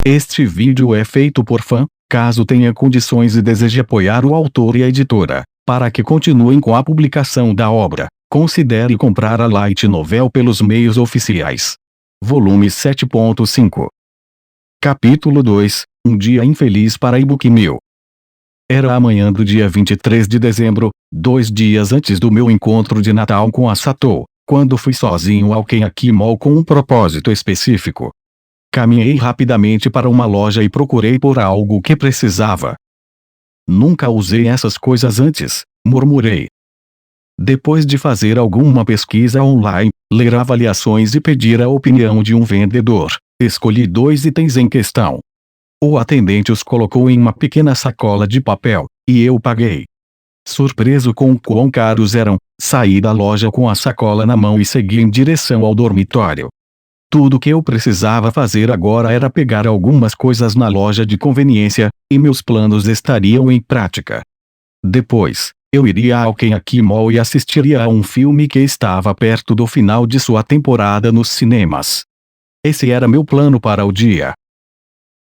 Este vídeo é feito por fã. Caso tenha condições e deseje apoiar o autor e a editora, para que continuem com a publicação da obra, considere comprar a Light Novel pelos meios oficiais. Volume 7.5. Capítulo 2. Um dia infeliz para Ibuki Mil. Era a manhã do dia 23 de dezembro, 2 dias antes do meu encontro de Natal com a Satou, quando fui sozinho ao Kenyaki Mall com um propósito específico. Caminhei rapidamente para uma loja e procurei por algo que precisava. Nunca usei essas coisas antes, murmurei. Depois de fazer alguma pesquisa online, ler avaliações e pedir a opinião de um vendedor, escolhi 2 itens em questão. O atendente os colocou em uma pequena sacola de papel, e eu paguei. Surpreso com o quão caros eram, saí da loja com a sacola na mão e segui em direção ao dormitório. Tudo que eu precisava fazer agora era pegar algumas coisas na loja de conveniência, e meus planos estariam em prática. Depois, eu iria ao Kenyaki Mall e assistiria a um filme que estava perto do final de sua temporada nos cinemas. Esse era meu plano para o dia.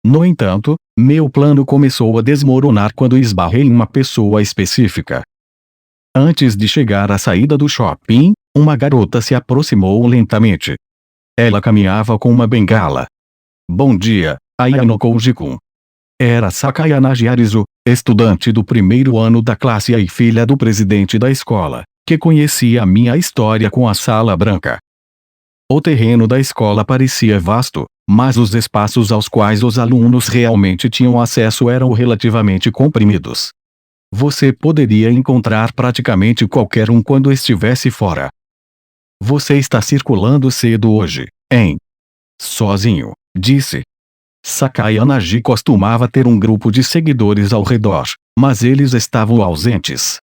No entanto, meu plano começou a desmoronar quando esbarrei em uma pessoa específica. Antes de chegar à saída do shopping, uma garota se aproximou lentamente. Ela caminhava com uma bengala. Bom dia, Ayano Koji-kun. Era Sakayanagi Arizu, estudante do primeiro ano da classe A e filha do presidente da escola, que conhecia a minha história com a Sala Branca. O terreno da escola parecia vasto, mas os espaços aos quais os alunos realmente tinham acesso eram relativamente comprimidos. Você poderia encontrar praticamente qualquer um quando estivesse fora. Você está circulando cedo hoje, hein? Sozinho, disse. Sakayanagi costumava ter um grupo de seguidores ao redor, mas eles estavam ausentes.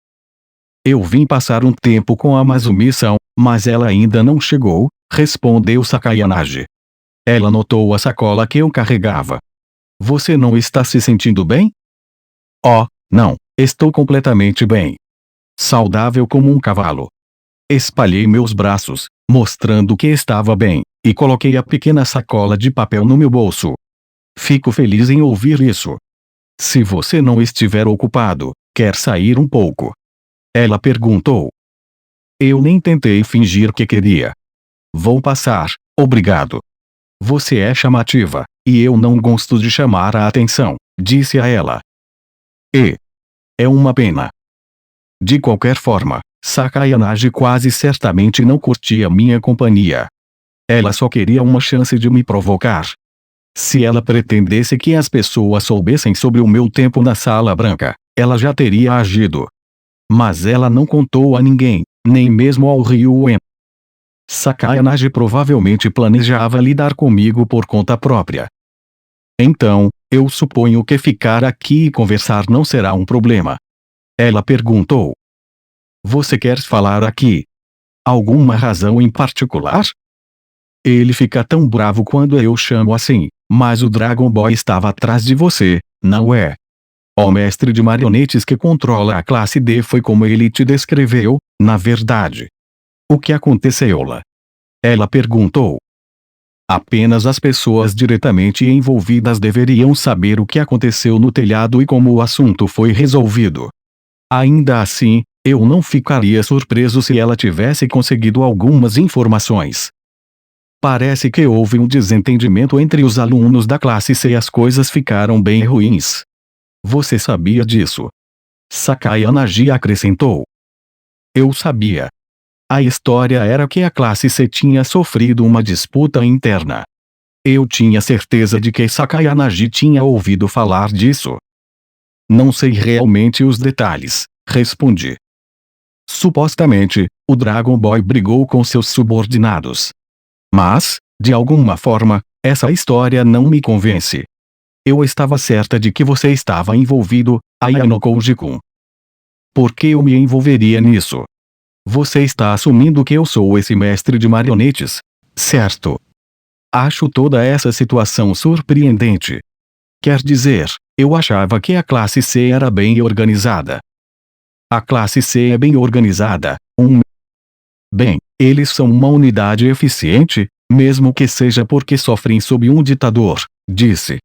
Eu vim passar um tempo com a Masumi-san, mas ela ainda não chegou, respondeu Sakayanagi. Ela notou a sacola que eu carregava. Você não está se sentindo bem? Oh, não, estou completamente bem. Saudável como um cavalo. Espalhei meus braços, mostrando que estava bem, e coloquei a pequena sacola de papel no meu bolso. Fico feliz em ouvir isso. Se você não estiver ocupado, quer sair um pouco? Ela perguntou. Eu nem tentei fingir que queria. Vou passar, obrigado. Você é chamativa, e eu não gosto de chamar a atenção, disse a ela. É uma pena. De qualquer forma, Sakayanagi quase certamente não curtia minha companhia. Ela só queria uma chance de me provocar. Se ela pretendesse que as pessoas soubessem sobre o meu tempo na Sala Branca, ela já teria agido. Mas ela não contou a ninguém, nem mesmo ao Ryuen. Sakayanagi provavelmente planejava lidar comigo por conta própria. Então, eu suponho que ficar aqui e conversar não será um problema. Ela perguntou. Você quer falar aqui? Alguma razão em particular? Ele fica tão bravo quando eu chamo assim, mas o Dragon Boy estava atrás de você, não é? O mestre de marionetes que controla a classe D foi como ele te descreveu, na verdade. O que aconteceu lá? Ela perguntou. Apenas as pessoas diretamente envolvidas deveriam saber o que aconteceu no telhado e como o assunto foi resolvido. Ainda assim, eu não ficaria surpreso se ela tivesse conseguido algumas informações. Parece que houve um desentendimento entre os alunos da classe C e as coisas ficaram bem ruins. Você sabia disso? Sakayanagi acrescentou. Eu sabia. A história era que a classe C tinha sofrido uma disputa interna. Eu tinha certeza de que Sakayanagi tinha ouvido falar disso. Não sei realmente os detalhes, respondi. Supostamente, o Dragon Boy brigou com seus subordinados. Mas, de alguma forma, essa história não me convence. Eu estava certa de que você estava envolvido, Ayano Koji-kun. Por que eu me envolveria nisso? Você está assumindo que eu sou esse mestre de marionetes, certo? Acho toda essa situação surpreendente. Quer dizer, eu achava que a classe C era bem organizada. A classe C é bem organizada, Bem, eles são uma unidade eficiente, mesmo que seja porque sofrem sob um ditador, disse.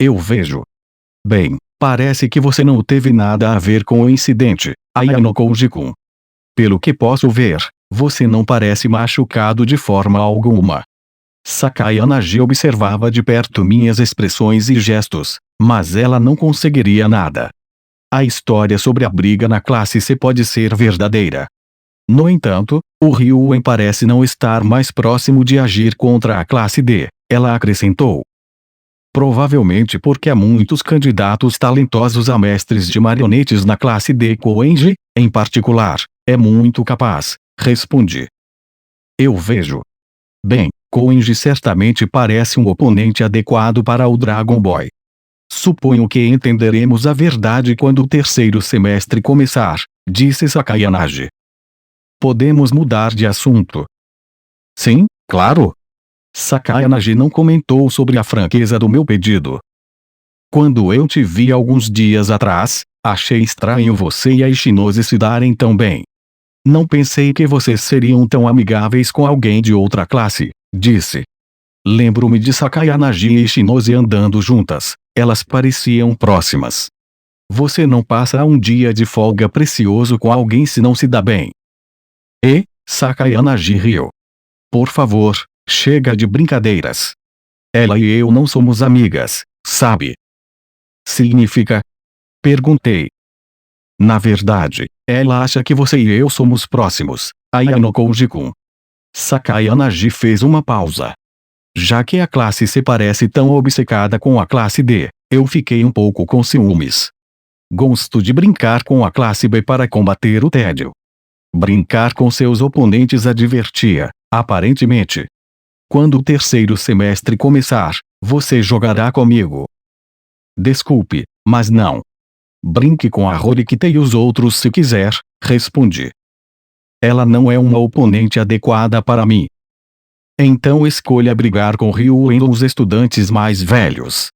Eu vejo. Bem, parece que você não teve nada a ver com o incidente, Ayano Koji-kun. Pelo que posso ver, você não parece machucado de forma alguma. Sakae Anaji observava de perto minhas expressões e gestos, mas ela não conseguiria nada. A história sobre a briga na classe C pode ser verdadeira. No entanto, o Ryuen parece não estar mais próximo de agir contra a classe D, ela acrescentou. Provavelmente porque há muitos candidatos talentosos a mestres de marionetes na classe D. Koenji, em particular, é muito capaz, respondi. Eu vejo. Bem, Koenji certamente parece um oponente adequado para o Dragon Boy. Suponho que entenderemos a verdade quando o terceiro semestre começar, disse Sakae Anaji. Podemos mudar de assunto? Sim, claro. Sakae Anaji não comentou sobre a franqueza do meu pedido. Quando eu te vi alguns dias atrás, achei estranho você e a Ishinose se darem tão bem. Não pensei que vocês seriam tão amigáveis com alguém de outra classe, disse. Lembro-me de Sakae Anaji e Ishinose andando juntas, elas pareciam próximas. Você não passa um dia de folga precioso com alguém se não se dá bem. E, Sakae Anaji riu. Por favor, chega de brincadeiras. Ela e eu não somos amigas, sabe? Significa? Perguntei. Na verdade, ela acha que você e eu somos próximos, Ayano Koji-kun. Sakae Anaji fez uma pausa. Já que a classe C parece tão obcecada com a classe D, eu fiquei um pouco com ciúmes. Gosto de brincar com a classe B para combater o tédio. Brincar com seus oponentes a divertia, aparentemente. Quando o terceiro semestre começar, você jogará comigo. Desculpe, mas não. Brinque com a Horikita e os outros se quiser, respondi. Ela não é uma oponente adequada para mim. Então escolha brigar com Ryuen ou os estudantes mais velhos.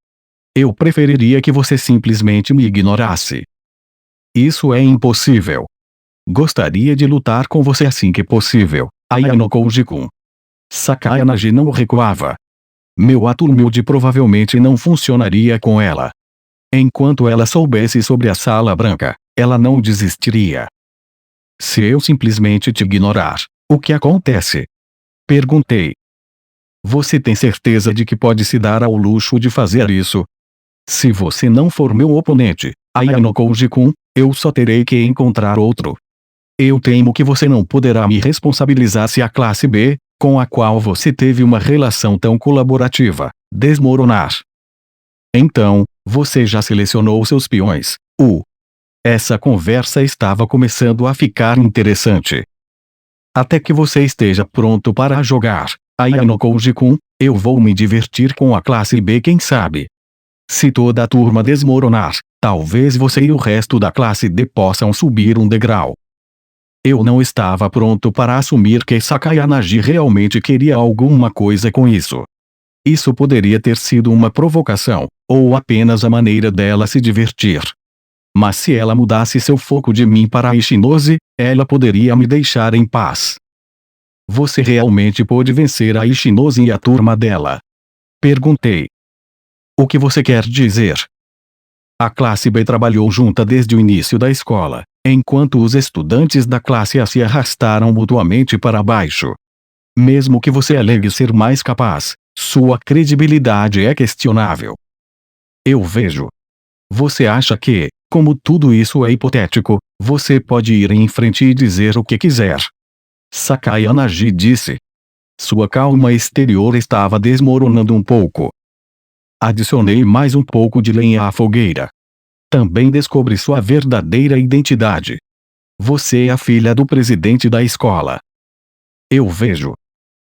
Eu preferiria que você simplesmente me ignorasse. Isso é impossível. Gostaria de lutar com você assim que possível, Ayano Koji-kun. Sakae Anaji não recuava. Meu ato humilde provavelmente não funcionaria com ela. Enquanto ela soubesse sobre a Sala Branca, ela não desistiria. Se eu simplesmente te ignorar, o que acontece? Perguntei. Você tem certeza de que pode se dar ao luxo de fazer isso? Se você não for meu oponente, Ayano Koji-kun, eu só terei que encontrar outro. Eu temo que você não poderá me responsabilizar se a classe B, com a qual você teve uma relação tão colaborativa, desmoronar. Então, você já selecionou seus peões. Essa conversa estava começando a ficar interessante. Até que você esteja pronto para jogar, Ayano Koji-kun, eu vou me divertir com a classe B, quem sabe. Se toda a turma desmoronar, talvez você e o resto da classe D possam subir um degrau. Eu não estava pronto para assumir que Sakae Anaji realmente queria alguma coisa com isso. Isso poderia ter sido uma provocação, ou apenas a maneira dela se divertir. Mas se ela mudasse seu foco de mim para a Ishinose, ela poderia me deixar em paz. Você realmente pôde vencer a Ishinose e a turma dela? Perguntei. O que você quer dizer? A classe B trabalhou junta desde o início da escola, enquanto os estudantes da classe A se arrastaram mutuamente para baixo. Mesmo que você alegue ser mais capaz, sua credibilidade é questionável. Eu vejo. Você acha que, como tudo isso é hipotético, você pode ir em frente e dizer o que quiser? Sakae Anaji disse. Sua calma exterior estava desmoronando um pouco. Adicionei mais um pouco de lenha à fogueira. Também descobri sua verdadeira identidade. Você é a filha do presidente da escola. Eu vejo.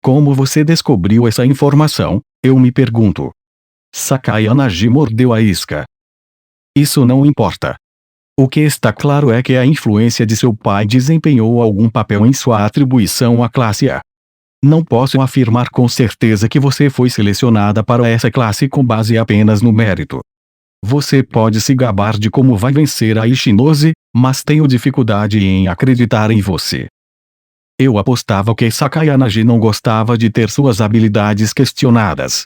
Como você descobriu essa informação, eu me pergunto. Sakae Anaji mordeu a isca. Isso não importa. O que está claro é que a influência de seu pai desempenhou algum papel em sua atribuição à classe A. Não posso afirmar com certeza que você foi selecionada para essa classe com base apenas no mérito. Você pode se gabar de como vai vencer a Ishinose, mas tenho dificuldade em acreditar em você. Eu apostava que Sakae Anaji não gostava de ter suas habilidades questionadas.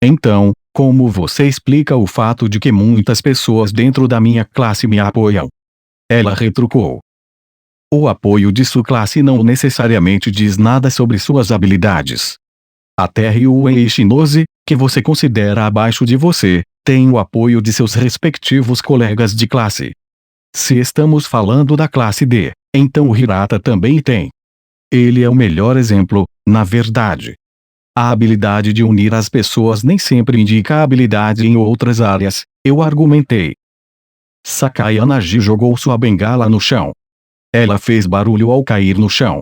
Então, Como você explica o fato de que muitas pessoas dentro da minha classe me apoiam? Ela retrucou. O apoio de sua classe não necessariamente diz nada sobre suas habilidades. Até Ryuei Ishinose, que você considera abaixo de você, tem o apoio de seus respectivos colegas de classe. Se estamos falando da classe D, então o Hirata também tem. Ele é o melhor exemplo, na verdade. A habilidade de unir as pessoas nem sempre indica a habilidade em outras áreas, eu argumentei. Sakayanagi jogou sua bengala no chão. Ela fez barulho ao cair no chão.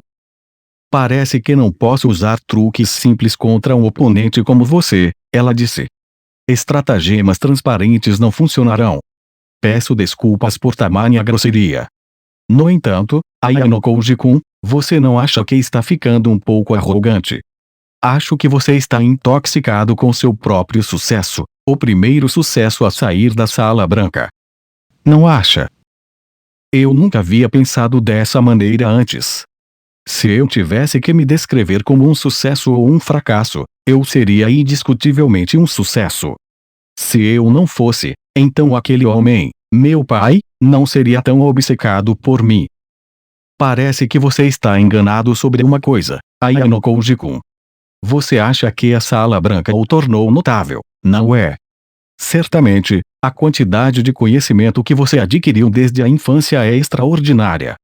Parece que não posso usar truques simples contra um oponente como você, ela disse. Estratagemas transparentes não funcionarão. Peço desculpas por tamanha grosseria. No entanto, Ayano Koji-kun, você não acha que está ficando um pouco arrogante? Acho que você está intoxicado com seu próprio sucesso, o primeiro sucesso a sair da Sala Branca. Não acha? Eu nunca havia pensado dessa maneira antes. Se eu tivesse que me descrever como um sucesso ou um fracasso, eu seria indiscutivelmente um sucesso. Se eu não fosse, então aquele homem, meu pai, não seria tão obcecado por mim. Parece que você está enganado sobre uma coisa, Ayano Koji-kun. Você acha que a Sala Branca o tornou notável, não é? Certamente, a quantidade de conhecimento que você adquiriu desde a infância é extraordinária.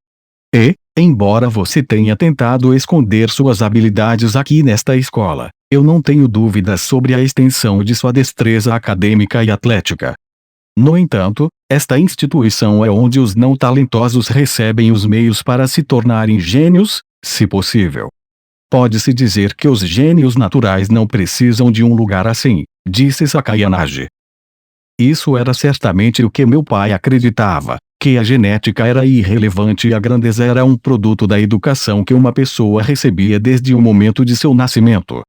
E, embora você tenha tentado esconder suas habilidades aqui nesta escola, eu não tenho dúvidas sobre a extensão de sua destreza acadêmica e atlética. No entanto, esta instituição é onde os não talentosos recebem os meios para se tornarem gênios, se possível. Pode-se dizer que os gênios naturais não precisam de um lugar assim, disse Sakayanagi. Isso era certamente o que meu pai acreditava, que a genética era irrelevante e a grandeza era um produto da educação que uma pessoa recebia desde o momento de seu nascimento.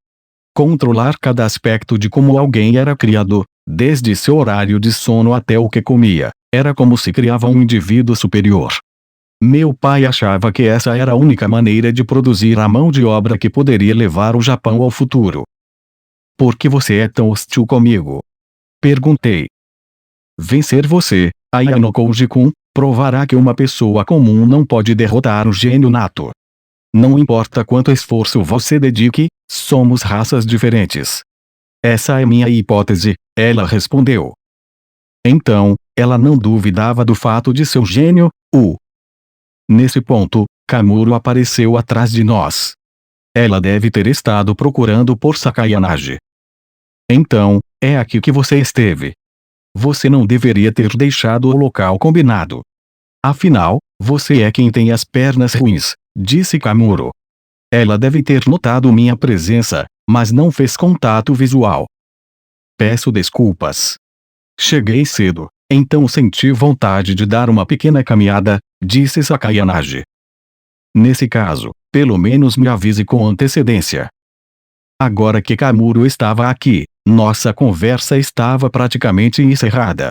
Controlar cada aspecto de como alguém era criado, desde seu horário de sono até o que comia, era como se criava um indivíduo superior. Meu pai achava que essa era a única maneira de produzir a mão de obra que poderia levar o Japão ao futuro. Por que você é tão hostil comigo? Perguntei. Vencer você, Ayano Koji-kun, provará que uma pessoa comum não pode derrotar o gênio nato. Não importa quanto esforço você dedique, somos raças diferentes. Essa é minha hipótese, ela respondeu. Então, ela não duvidava do fato de seu gênio, Nesse ponto, Kamuro apareceu atrás de nós. Ela deve ter estado procurando por Sakayanagi. Então, é aqui que você esteve. Você não deveria ter deixado o local combinado. Afinal, você é quem tem as pernas ruins, disse Kamuro. Ela deve ter notado minha presença, mas não fez contato visual. Peço desculpas. Cheguei cedo, então senti vontade de dar uma pequena caminhada, disse Sakayanagi. Nesse caso, pelo menos me avise com antecedência. Agora que Kamuro estava aqui, nossa conversa estava praticamente encerrada.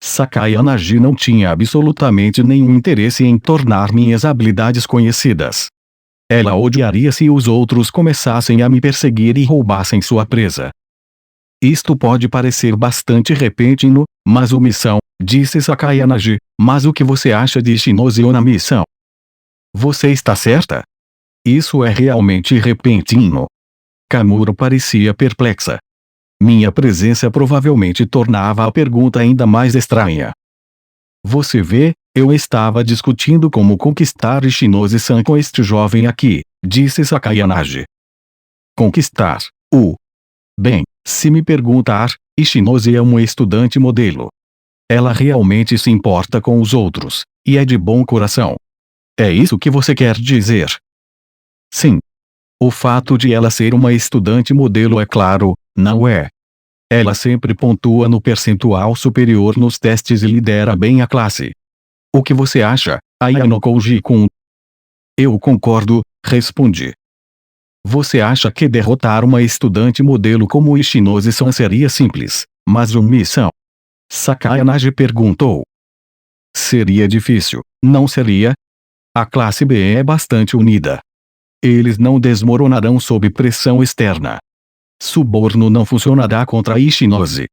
Sakayanagi não tinha absolutamente nenhum interesse em tornar minhas habilidades conhecidas. Ela odiaria se os outros começassem a me perseguir e roubassem sua presa. Isto pode parecer bastante repentino, mas o missão, disse Sakayanagi, mas o que você acha de Ishinose na missão? Você está certa? Isso é realmente repentino. Kamuro parecia perplexa. Minha presença provavelmente tornava a pergunta ainda mais estranha. Você vê, eu estava discutindo como conquistar Ishinose-san com este jovem aqui, disse Sakayanagi. Conquistar, Bem, se me perguntar, Ishinose é uma estudante modelo. Ela realmente se importa com os outros, e é de bom coração. É isso que você quer dizer? Sim. O fato de ela ser uma estudante modelo é claro, não é? Ela sempre pontua no percentual superior nos testes e lidera bem a classe. O que você acha, Ayano Koji-kun? Eu concordo, respondi. Você acha que derrotar uma estudante modelo como Ishinose-san seria simples, mas uma missão? Sakayanagi perguntou. Seria difícil, não seria? A classe B é bastante unida. Eles não desmoronarão sob pressão externa. Suborno não funcionará contra Ishinose.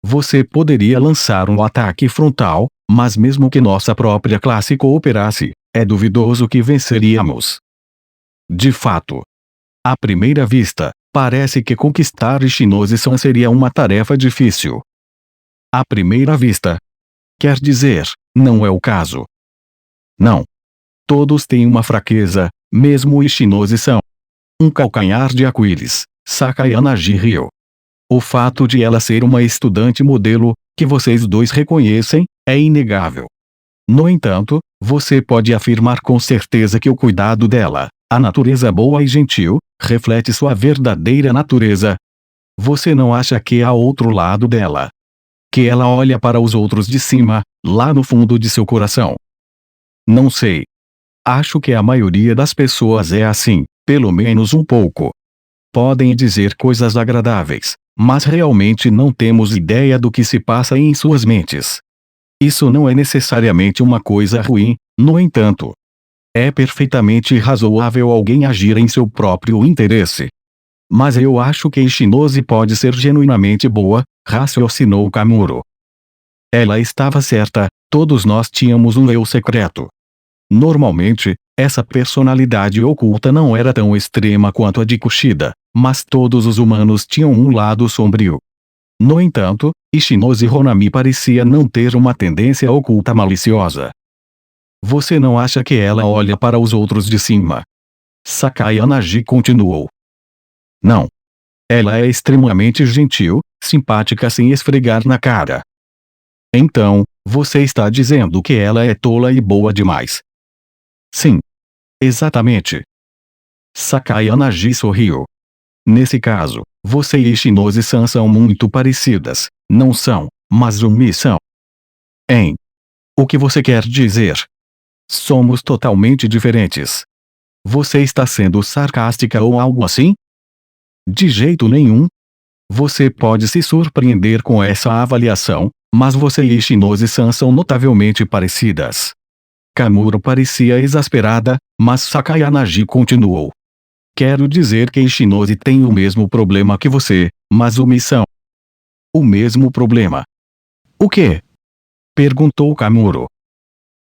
Você poderia lançar um ataque frontal, mas mesmo que nossa própria classe cooperasse, é duvidoso que venceríamos. De fato, à primeira vista, parece que conquistar Ishinose-san seria uma tarefa difícil. À primeira vista. Quer dizer, não é o caso. Não. Todos têm uma fraqueza, mesmo Ishinose-san. Um calcanhar de Aquiles, Sakayana Ryo. O fato de ela ser uma estudante modelo, que vocês dois reconhecem, é inegável. No entanto, você pode afirmar com certeza que o cuidado dela, a natureza boa e gentil, reflete sua verdadeira natureza. Você não acha que há outro lado dela? Que ela olha para os outros de cima, lá no fundo de seu coração? Não sei. Acho que a maioria das pessoas é assim, pelo menos um pouco. Podem dizer coisas agradáveis, mas realmente não temos ideia do que se passa em suas mentes. Isso não é necessariamente uma coisa ruim, no entanto. É perfeitamente razoável alguém agir em seu próprio interesse. Mas eu acho que Ishinose pode ser genuinamente boa, raciocinou Kamuro. Ela estava certa, todos nós tínhamos um eu secreto. Normalmente, essa personalidade oculta não era tão extrema quanto a de Kushida, mas todos os humanos tinham um lado sombrio. No entanto, Ishinose Honami parecia não ter uma tendência oculta maliciosa. Você não acha que ela olha para os outros de cima? Sakayana continuou. Não. Ela é extremamente gentil, simpática sem esfregar na cara. Então, você está dizendo que ela é tola e boa demais. Sim. Exatamente. Sakayana sorriu. Nesse caso, você e Ishinose-san são muito parecidas, não são, mas são. Hein? O que você quer dizer? Somos totalmente diferentes. Você está sendo sarcástica ou algo assim? De jeito nenhum. Você pode se surpreender com essa avaliação, mas você e Ishinose-san são notavelmente parecidas. Kamuro parecia exasperada, mas Sakayana continuou. Quero dizer que Ishinose tem o mesmo problema que você, mas são. O mesmo problema. O quê? Perguntou Kamuro.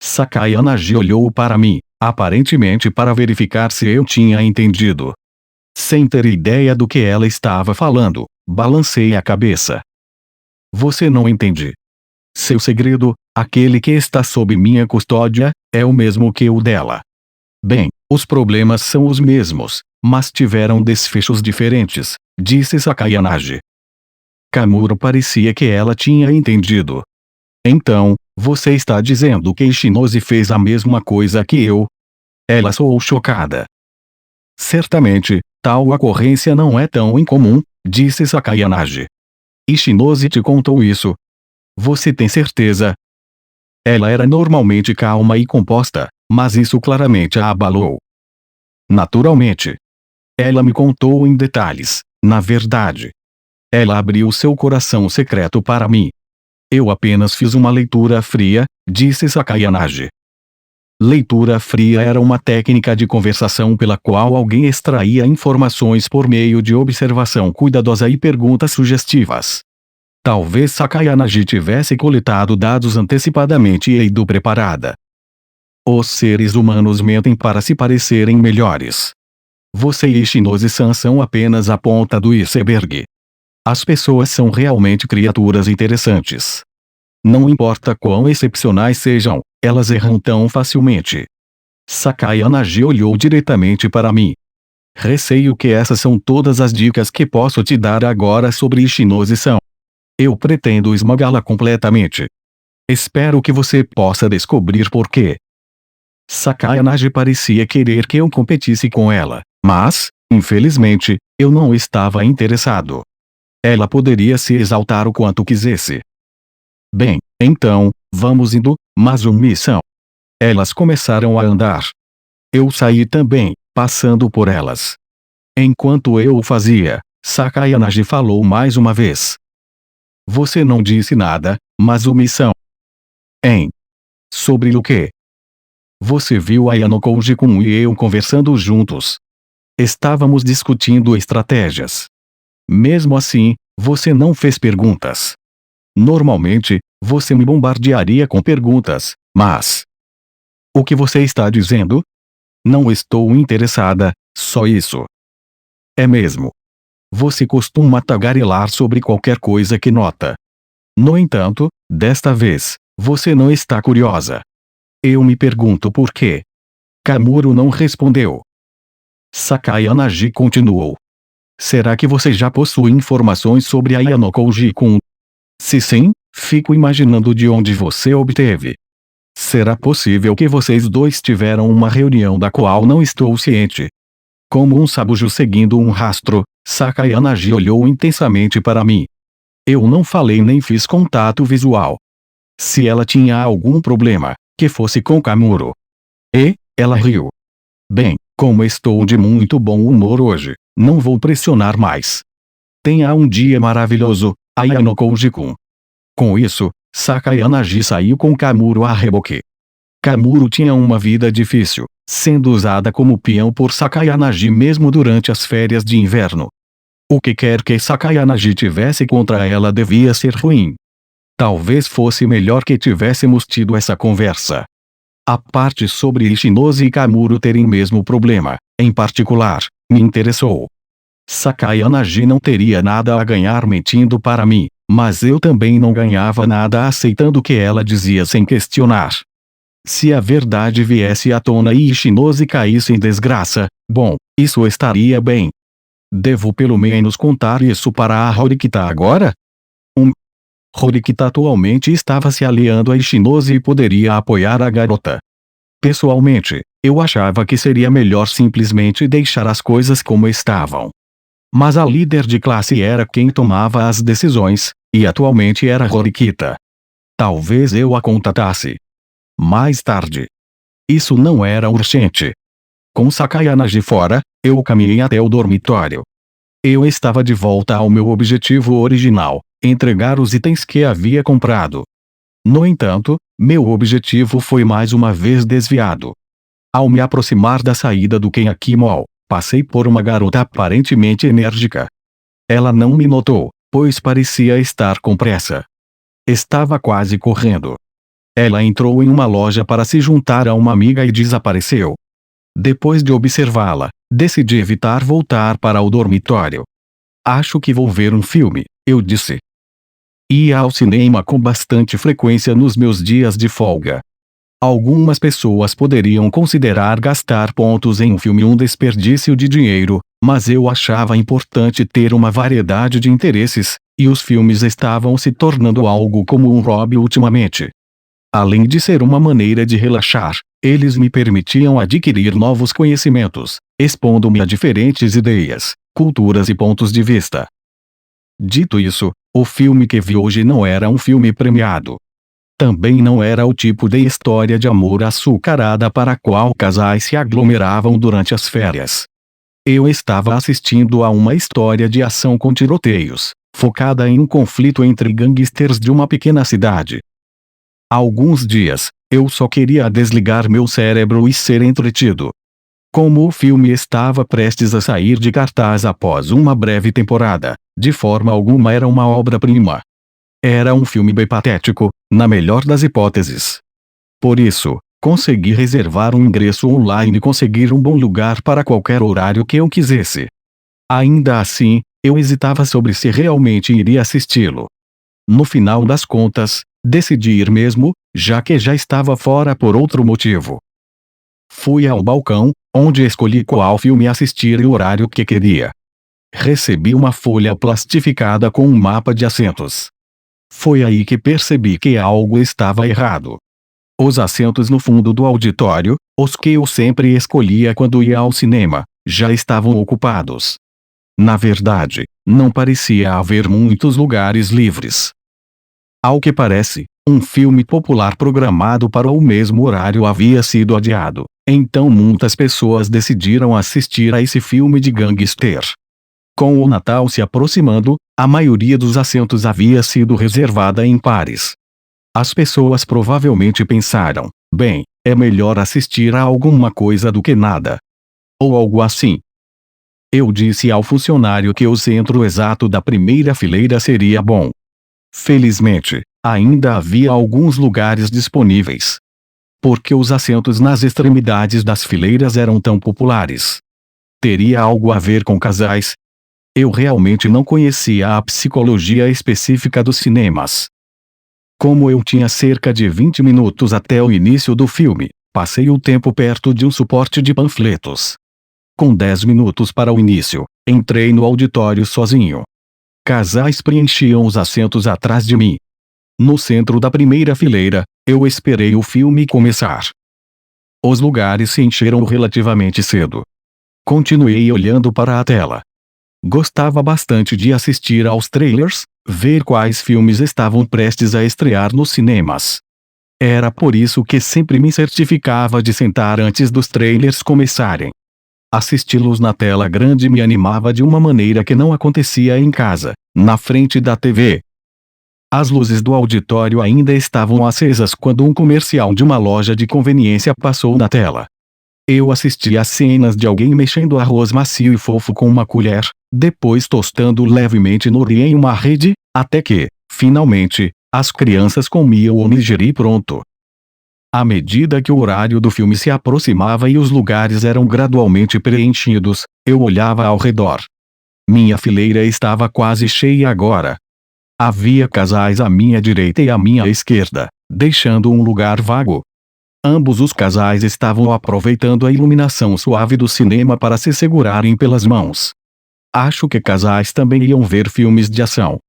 Sakayana olhou para mim, aparentemente para verificar se eu tinha entendido. Sem ter ideia do que ela estava falando, balancei a cabeça. Você não entende. Seu segredo, aquele que está sob minha custódia, é o mesmo que o dela. Bem, os problemas são os mesmos, mas tiveram desfechos diferentes, disse Sakayana. Kamuro parecia que ela tinha entendido. Então, você está dizendo que Ishinose fez a mesma coisa que eu? Ela soou chocada. Certamente, tal ocorrência não é tão incomum, disse Sakayana. Ishinose te contou isso? Você tem certeza? Ela era normalmente calma e composta, mas isso claramente a abalou. Naturalmente. Ela me contou em detalhes, na verdade. Ela abriu seu coração secreto para mim. Eu apenas fiz uma leitura fria, disse Sakayana. Leitura fria era uma técnica de conversação pela qual alguém extraía informações por meio de observação cuidadosa e perguntas sugestivas. Talvez Sakayana tivesse coletado dados antecipadamente e ido preparada. Os seres humanos mentem para se parecerem melhores. Você e Ishinose-san são apenas a ponta do iceberg. As pessoas são realmente criaturas interessantes. Não importa quão excepcionais sejam, elas erram tão facilmente. Sakayana olhou diretamente para mim. Receio que essas são todas as dicas que posso te dar agora sobre Ishinose-san. Eu pretendo esmagá-la completamente. Espero que você possa descobrir por quê. Sakayana parecia querer que eu competisse com ela, mas, infelizmente, eu não estava interessado. Ela poderia se exaltar o quanto quisesse. Bem, então, vamos indo, mas são. Elas começaram a andar. Eu saí também, passando por elas. Enquanto eu o fazia, Sakayana falou mais uma vez. Você não disse nada, mas são. Hein? Sobre o quê? Você viu a Yanokouji-kun e eu conversando juntos. Estávamos discutindo estratégias. Mesmo assim, você não fez perguntas. Normalmente, você me bombardearia com perguntas, mas... O que você está dizendo? Não estou interessada, só isso. É mesmo. Você costuma tagarelar sobre qualquer coisa que nota. No entanto, desta vez, você não está curiosa. Eu me pergunto por quê. Kamuro não respondeu. Sakayanagi continuou. Será que você já possui informações sobre a Yanokouji-kun? Se sim, fico imaginando de onde você obteve. Será possível que vocês dois tiveram uma reunião da qual não estou ciente? Como um sabujo seguindo um rastro, Sakayanagi olhou intensamente para mim. Eu não falei nem fiz contato visual. Se ela tinha algum problema, que fosse com Kamuro. E, ela riu. Bem, como estou de muito bom humor hoje, não vou pressionar mais. Tenha um dia maravilhoso, Yanokouji-kun. Com isso, Sakayanagi saiu com Kamuro a reboque. Kamuro tinha uma vida difícil, sendo usada como peão por Sakayanagi mesmo durante as férias de inverno. O que quer que Sakayanagi tivesse contra ela devia ser ruim. Talvez fosse melhor que tivéssemos tido essa conversa. A parte sobre Ishinose e Kamuro terem mesmo problema, em particular, me interessou. Sakayanagi não teria nada a ganhar mentindo para mim, mas eu também não ganhava nada aceitando o que ela dizia sem questionar. Se a verdade viesse à tona e Ishinose caísse em desgraça, bom, isso estaria bem. Devo pelo menos contar isso para a Horikita agora? Horikita atualmente estava se aliando a Ishinose e poderia apoiar a garota. Pessoalmente, eu achava que seria melhor simplesmente deixar as coisas como estavam. Mas a líder de classe era quem tomava as decisões, e atualmente era Horikita. Talvez eu a contatasse. Mais tarde. Isso não era urgente. Com Sakayanagi fora, eu caminhei até o dormitório. Eu estava de volta ao meu objetivo original, entregar os itens que havia comprado. No entanto, meu objetivo foi mais uma vez desviado. Ao me aproximar da saída do Kenaki Mall, passei por uma garota aparentemente enérgica. Ela não me notou, pois parecia estar com pressa. Estava quase correndo. Ela entrou em uma loja para se juntar a uma amiga e desapareceu. Depois de observá-la, decidi evitar voltar para o dormitório. Acho que vou ver um filme, eu disse. Ia ao cinema com bastante frequência nos meus dias de folga. Algumas pessoas poderiam considerar gastar pontos em um filme um desperdício de dinheiro, mas eu achava importante ter uma variedade de interesses, e os filmes estavam se tornando algo como um hobby ultimamente. Além de ser uma maneira de relaxar, eles me permitiam adquirir novos conhecimentos, expondo-me a diferentes ideias, culturas e pontos de vista. Dito isso, o filme que vi hoje não era um filme premiado. Também não era o tipo de história de amor açucarada para a qual casais se aglomeravam durante as férias. Eu estava assistindo a uma história de ação com tiroteios, focada em um conflito entre gangsters de uma pequena cidade. Há alguns dias, eu só queria desligar meu cérebro e ser entretido. Como o filme estava prestes a sair de cartaz após uma breve temporada, de forma alguma era uma obra-prima. Era um filme bem patético, na melhor das hipóteses. Por isso, consegui reservar um ingresso online e conseguir um bom lugar para qualquer horário que eu quisesse. Ainda assim, eu hesitava sobre se realmente iria assisti-lo. No final das contas, decidi ir mesmo, já que já estava fora por outro motivo. Fui ao balcão, onde escolhi qual filme assistir e o horário que queria. Recebi uma folha plastificada com um mapa de assentos. Foi aí que percebi que algo estava errado. Os assentos no fundo do auditório, os que eu sempre escolhia quando ia ao cinema, já estavam ocupados. Na verdade, não parecia haver muitos lugares livres. Ao que parece, um filme popular programado para o mesmo horário havia sido adiado, então muitas pessoas decidiram assistir a esse filme de gangster. Com o Natal se aproximando, a maioria dos assentos havia sido reservada em pares. As pessoas provavelmente pensaram, bem, é melhor assistir a alguma coisa do que nada. Ou algo assim. Eu disse ao funcionário que o centro exato da primeira fileira seria bom. Felizmente, ainda havia alguns lugares disponíveis. Porque os assentos nas extremidades das fileiras eram tão populares? Teria algo a ver com casais? Eu realmente não conhecia a psicologia específica dos cinemas. Como eu tinha cerca de 20 minutos até o início do filme, passei o tempo perto de um suporte de panfletos. Com 10 minutos para o início, entrei no auditório sozinho. Casais preenchiam os assentos atrás de mim. No centro da primeira fileira, eu esperei o filme começar. Os lugares se encheram relativamente cedo. Continuei olhando para a tela. Gostava bastante de assistir aos trailers, ver quais filmes estavam prestes a estrear nos cinemas. Era por isso que sempre me certificava de sentar antes dos trailers começarem. Assisti-los na tela grande me animava de uma maneira que não acontecia em casa, na frente da TV. As luzes do auditório ainda estavam acesas quando um comercial de uma loja de conveniência passou na tela. Eu assisti às cenas de alguém mexendo arroz macio e fofo com uma colher, depois tostando levemente nori em uma rede, até que, finalmente, as crianças comiam o nigiri pronto. À medida que o horário do filme se aproximava e os lugares eram gradualmente preenchidos, eu olhava ao redor. Minha fileira estava quase cheia agora. Havia casais à minha direita e à minha esquerda, deixando um lugar vago. Ambos os casais estavam aproveitando a iluminação suave do cinema para se segurarem pelas mãos. Acho que casais também iam ver filmes de ação.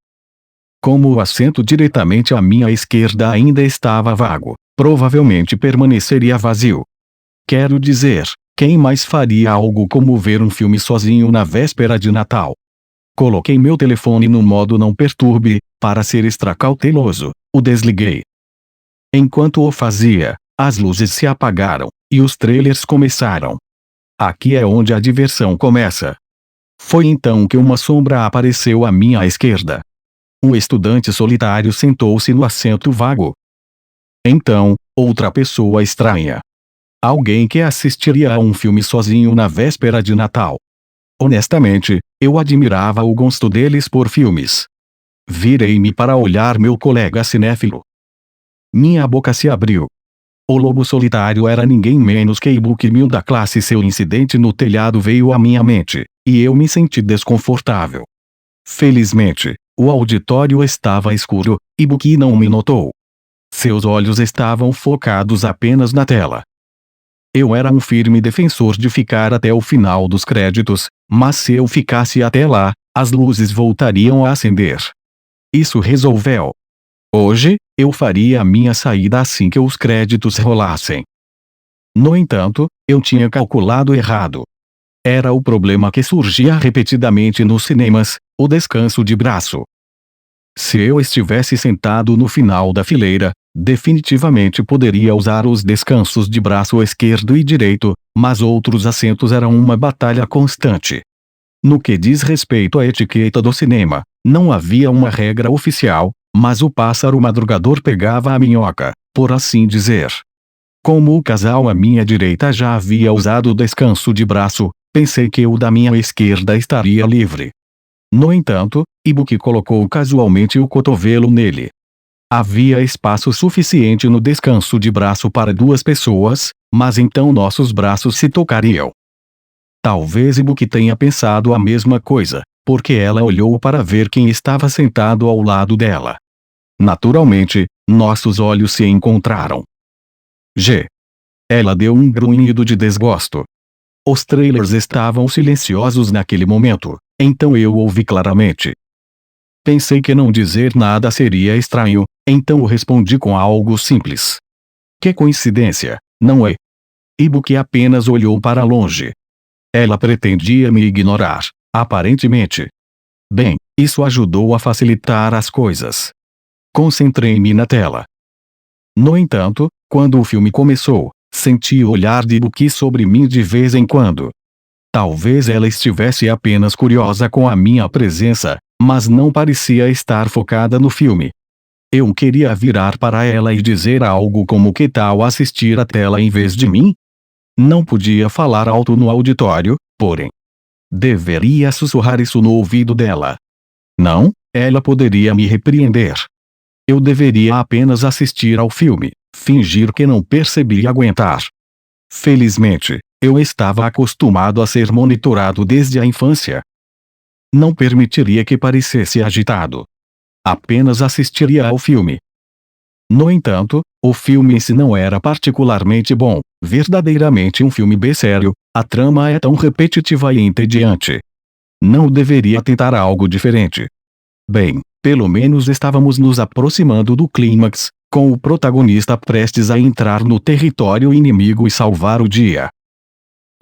Como o assento diretamente à minha esquerda ainda estava vago, provavelmente permaneceria vazio. Quero dizer, quem mais faria algo como ver um filme sozinho na véspera de Natal? Coloquei meu telefone no modo não perturbe, para ser extra cauteloso, o desliguei. Enquanto o fazia, as luzes se apagaram, e os trailers começaram. Aqui é onde a diversão começa. Foi então que uma sombra apareceu à minha esquerda. Um estudante solitário sentou-se no assento vago. Então, outra pessoa estranha. Alguém que assistiria a um filme sozinho na véspera de Natal. Honestamente, eu admirava o gosto deles por filmes. Virei-me para olhar meu colega cinéfilo. Minha boca se abriu. O lobo solitário era ninguém menos que Ibuki Mil da classe. Seu incidente no telhado veio à minha mente, e eu me senti desconfortável. Felizmente, o auditório estava escuro, Ibuki não me notou. Seus olhos estavam focados apenas na tela. Eu era um firme defensor de ficar até o final dos créditos, mas se eu ficasse até lá, as luzes voltariam a acender. Isso resolveu. Hoje, eu faria a minha saída assim que os créditos rolassem. No entanto, eu tinha calculado errado. Era o problema que surgia repetidamente nos cinemas, o descanso de braço. Se eu estivesse sentado no final da fileira, definitivamente poderia usar os descansos de braço esquerdo e direito, mas outros assentos eram uma batalha constante. No que diz respeito à etiqueta do cinema, não havia uma regra oficial, mas o pássaro madrugador pegava a minhoca, por assim dizer. Como o casal à minha direita já havia usado o descanso de braço, pensei que o da minha esquerda estaria livre. No entanto, Ibuki colocou casualmente o cotovelo nele. Havia espaço suficiente no descanso de braço para duas pessoas, mas então nossos braços se tocariam. Talvez Ibuki tenha pensado a mesma coisa, porque ela olhou para ver quem estava sentado ao lado dela. Naturalmente, nossos olhos se encontraram. Ela deu um grunhido de desgosto. Os trailers estavam silenciosos naquele momento, então eu ouvi claramente. Pensei que não dizer nada seria estranho, então eu respondi com algo simples. Que coincidência, não é? Ibuki apenas olhou para longe. Ela pretendia me ignorar, aparentemente. Bem, isso ajudou a facilitar as coisas. Concentrei-me na tela. No entanto, quando o filme começou, senti o olhar de Ibuki sobre mim de vez em quando. Talvez ela estivesse apenas curiosa com a minha presença, mas não parecia estar focada no filme. Eu queria virar para ela e dizer algo como que tal assistir a tela em vez de mim? Não podia falar alto no auditório, porém. Deveria sussurrar isso no ouvido dela. Não, ela poderia me repreender. Eu deveria apenas assistir ao filme, fingir que não percebi e aguentar. Felizmente, eu estava acostumado a ser monitorado desde a infância. Não permitiria que parecesse agitado. Apenas assistiria ao filme. No entanto, o filme em si não era particularmente bom, verdadeiramente um filme B sério, a trama é tão repetitiva e entediante. Não deveria tentar algo diferente. Bem, pelo menos estávamos nos aproximando do clímax, com o protagonista prestes a entrar no território inimigo e salvar o dia.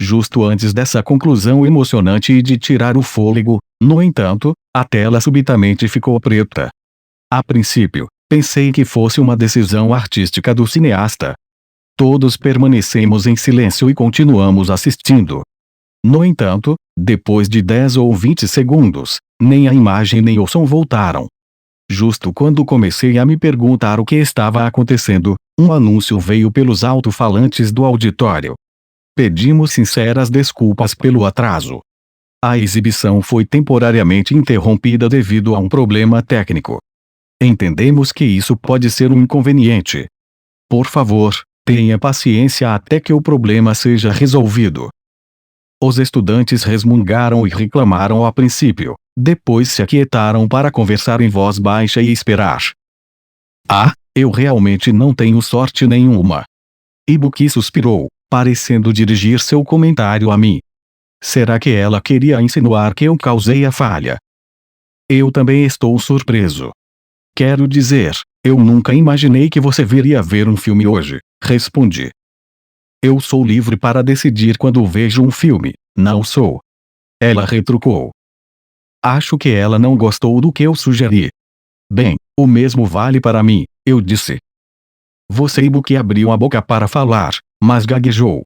Justo antes dessa conclusão emocionante e de tirar o fôlego, no entanto, a tela subitamente ficou preta. A princípio, pensei que fosse uma decisão artística do cineasta. Todos permanecemos em silêncio e continuamos assistindo. No entanto, depois de 10 ou 20 segundos, nem a imagem nem o som voltaram. Justo quando comecei a me perguntar o que estava acontecendo, um anúncio veio pelos alto-falantes do auditório. Pedimos sinceras desculpas pelo atraso. A exibição foi temporariamente interrompida devido a um problema técnico. Entendemos que isso pode ser um inconveniente. Por favor, tenha paciência até que o problema seja resolvido. Os estudantes resmungaram e reclamaram a princípio, depois se aquietaram para conversar em voz baixa e esperar. Ah, eu realmente não tenho sorte nenhuma. Ibuki suspirou, parecendo dirigir seu comentário a mim. Será que ela queria insinuar que eu causei a falha? Eu também estou surpreso. Quero dizer, eu nunca imaginei que você viria ver um filme hoje, respondi. Eu sou livre para decidir quando vejo um filme, não sou. Ela retrucou. Acho que ela não gostou do que eu sugeri. Bem, o mesmo vale para mim, eu disse. Você Ibuki abriu a boca para falar, mas gaguejou.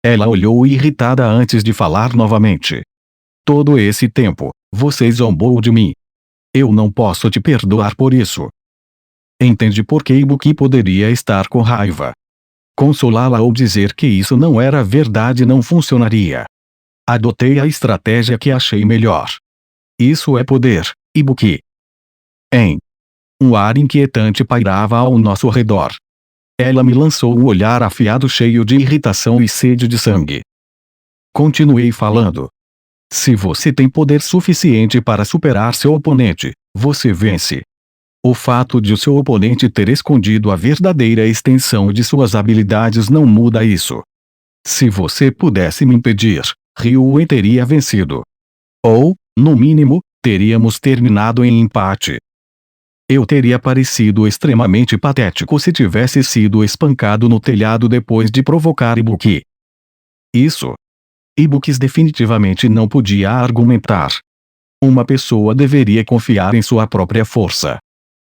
Ela olhou irritada antes de falar novamente. Todo esse tempo, você zombou de mim. Eu não posso te perdoar por isso. Entende por que Ibuki poderia estar com raiva. Consolá-la ou dizer que isso não era verdade não funcionaria. Adotei a estratégia que achei melhor. Isso é poder, Ibuki. Um ar inquietante pairava ao nosso redor. Ela me lançou um olhar afiado cheio de irritação e sede de sangue. Continuei falando. Se você tem poder suficiente para superar seu oponente, você vence. O fato de o seu oponente ter escondido a verdadeira extensão de suas habilidades não muda isso. Se você pudesse me impedir, Ryuen teria vencido. Ou, no mínimo, teríamos terminado em empate. Eu teria parecido extremamente patético se tivesse sido espancado no telhado depois de provocar Ibuki. Isso. Ibuki definitivamente não podia argumentar. Uma pessoa deveria confiar em sua própria força.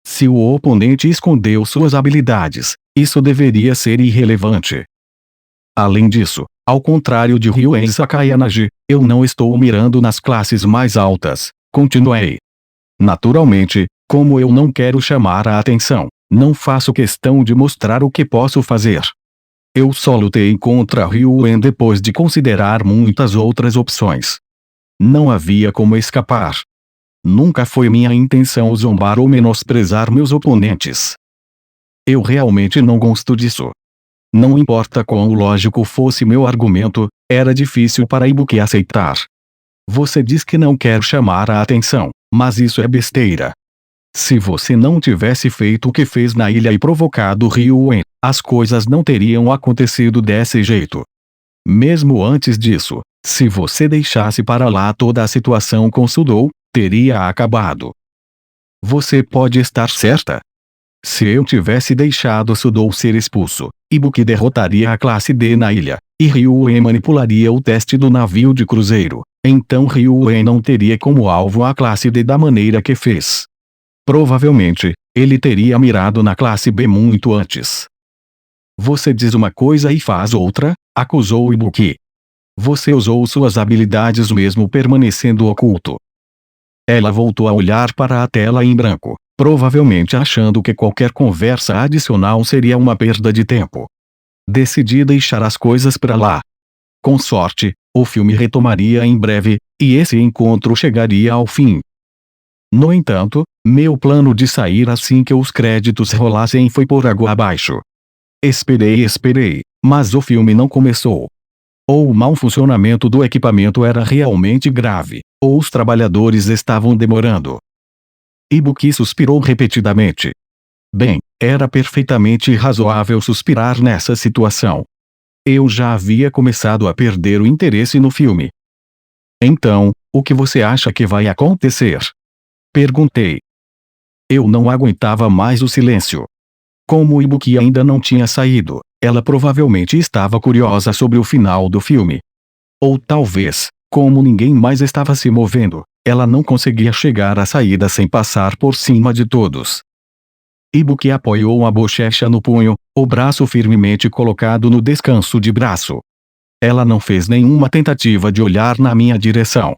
Se o oponente escondeu suas habilidades, isso deveria ser irrelevante. Além disso, ao contrário de Ryuen Sakayanagi, eu não estou mirando nas classes mais altas, continuei. Naturalmente, como eu não quero chamar a atenção, não faço questão de mostrar o que posso fazer. Eu só lutei contra Ryuen depois de considerar muitas outras opções. Não havia como escapar. Nunca foi minha intenção zombar ou menosprezar meus oponentes. Eu realmente não gosto disso. Não importa quão lógico fosse meu argumento, era difícil para Ibuki aceitar. Você diz que não quer chamar a atenção, mas isso é besteira. Se você não tivesse feito o que fez na ilha e provocado Ryuen, as coisas não teriam acontecido desse jeito. Mesmo antes disso, se você deixasse para lá toda a situação com Sudou, teria acabado. Você pode estar certa. Se eu tivesse deixado Sudou ser expulso, Ibuki derrotaria a classe D na ilha, e Ryuen manipularia o teste do navio de cruzeiro, então Ryuen não teria como alvo a classe D da maneira que fez. Provavelmente, ele teria mirado na classe B muito antes. Você diz uma coisa e faz outra, acusou Ibuki. Você usou suas habilidades mesmo permanecendo oculto. Ela voltou a olhar para a tela em branco, provavelmente achando que qualquer conversa adicional seria uma perda de tempo. Decidi deixar as coisas para lá. Com sorte, o filme retomaria em breve, e esse encontro chegaria ao fim. No entanto, meu plano de sair assim que os créditos rolassem foi por água abaixo. Esperei, mas o filme não começou. Ou o mau funcionamento do equipamento era realmente grave, ou os trabalhadores estavam demorando. Ibuki suspirou repetidamente. Bem, era perfeitamente razoável suspirar nessa situação. Eu já havia começado a perder o interesse no filme. Então, o que você acha que vai acontecer? Perguntei. Eu não aguentava mais o silêncio. Como Ibuki ainda não tinha saído, ela provavelmente estava curiosa sobre o final do filme. Ou talvez, como ninguém mais estava se movendo, ela não conseguia chegar à saída sem passar por cima de todos. Ibuki apoiou a bochecha no punho, o braço firmemente colocado no descanso de braço. Ela não fez nenhuma tentativa de olhar na minha direção.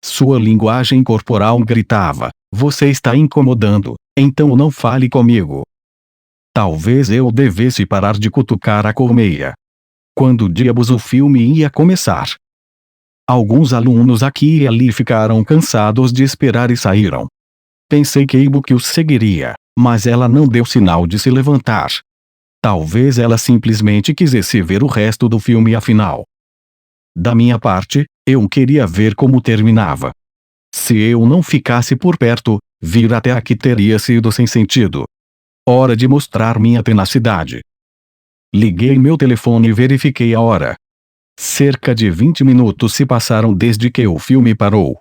Sua linguagem corporal gritava: "Você está incomodando, então não fale comigo." Talvez eu devesse parar de cutucar a colmeia. Quando diabos o filme ia começar? Alguns alunos aqui e ali ficaram cansados de esperar e saíram. Pensei que Ibuki os seguiria, mas ela não deu sinal de se levantar. Talvez ela simplesmente quisesse ver o resto do filme afinal. Da minha parte, eu queria ver como terminava. Se eu não ficasse por perto, vir até aqui teria sido sem sentido. Hora de mostrar minha tenacidade. Liguei meu telefone e verifiquei a hora. Cerca de 20 minutos se passaram desde que o filme parou.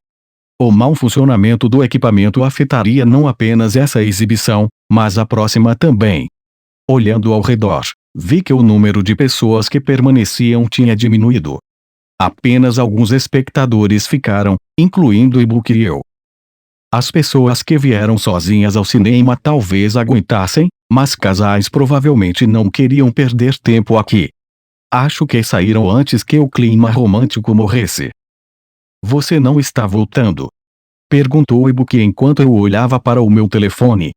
O mau funcionamento do equipamento afetaria não apenas essa exibição, mas a próxima também. Olhando ao redor, vi que o número de pessoas que permaneciam tinha diminuído. Apenas alguns espectadores ficaram, incluindo Ibuki e eu. As pessoas que vieram sozinhas ao cinema talvez aguentassem, mas casais provavelmente não queriam perder tempo aqui. Acho que saíram antes que o clima romântico morresse. Você não está voltando? Perguntou Ibuki enquanto eu olhava para o meu telefone.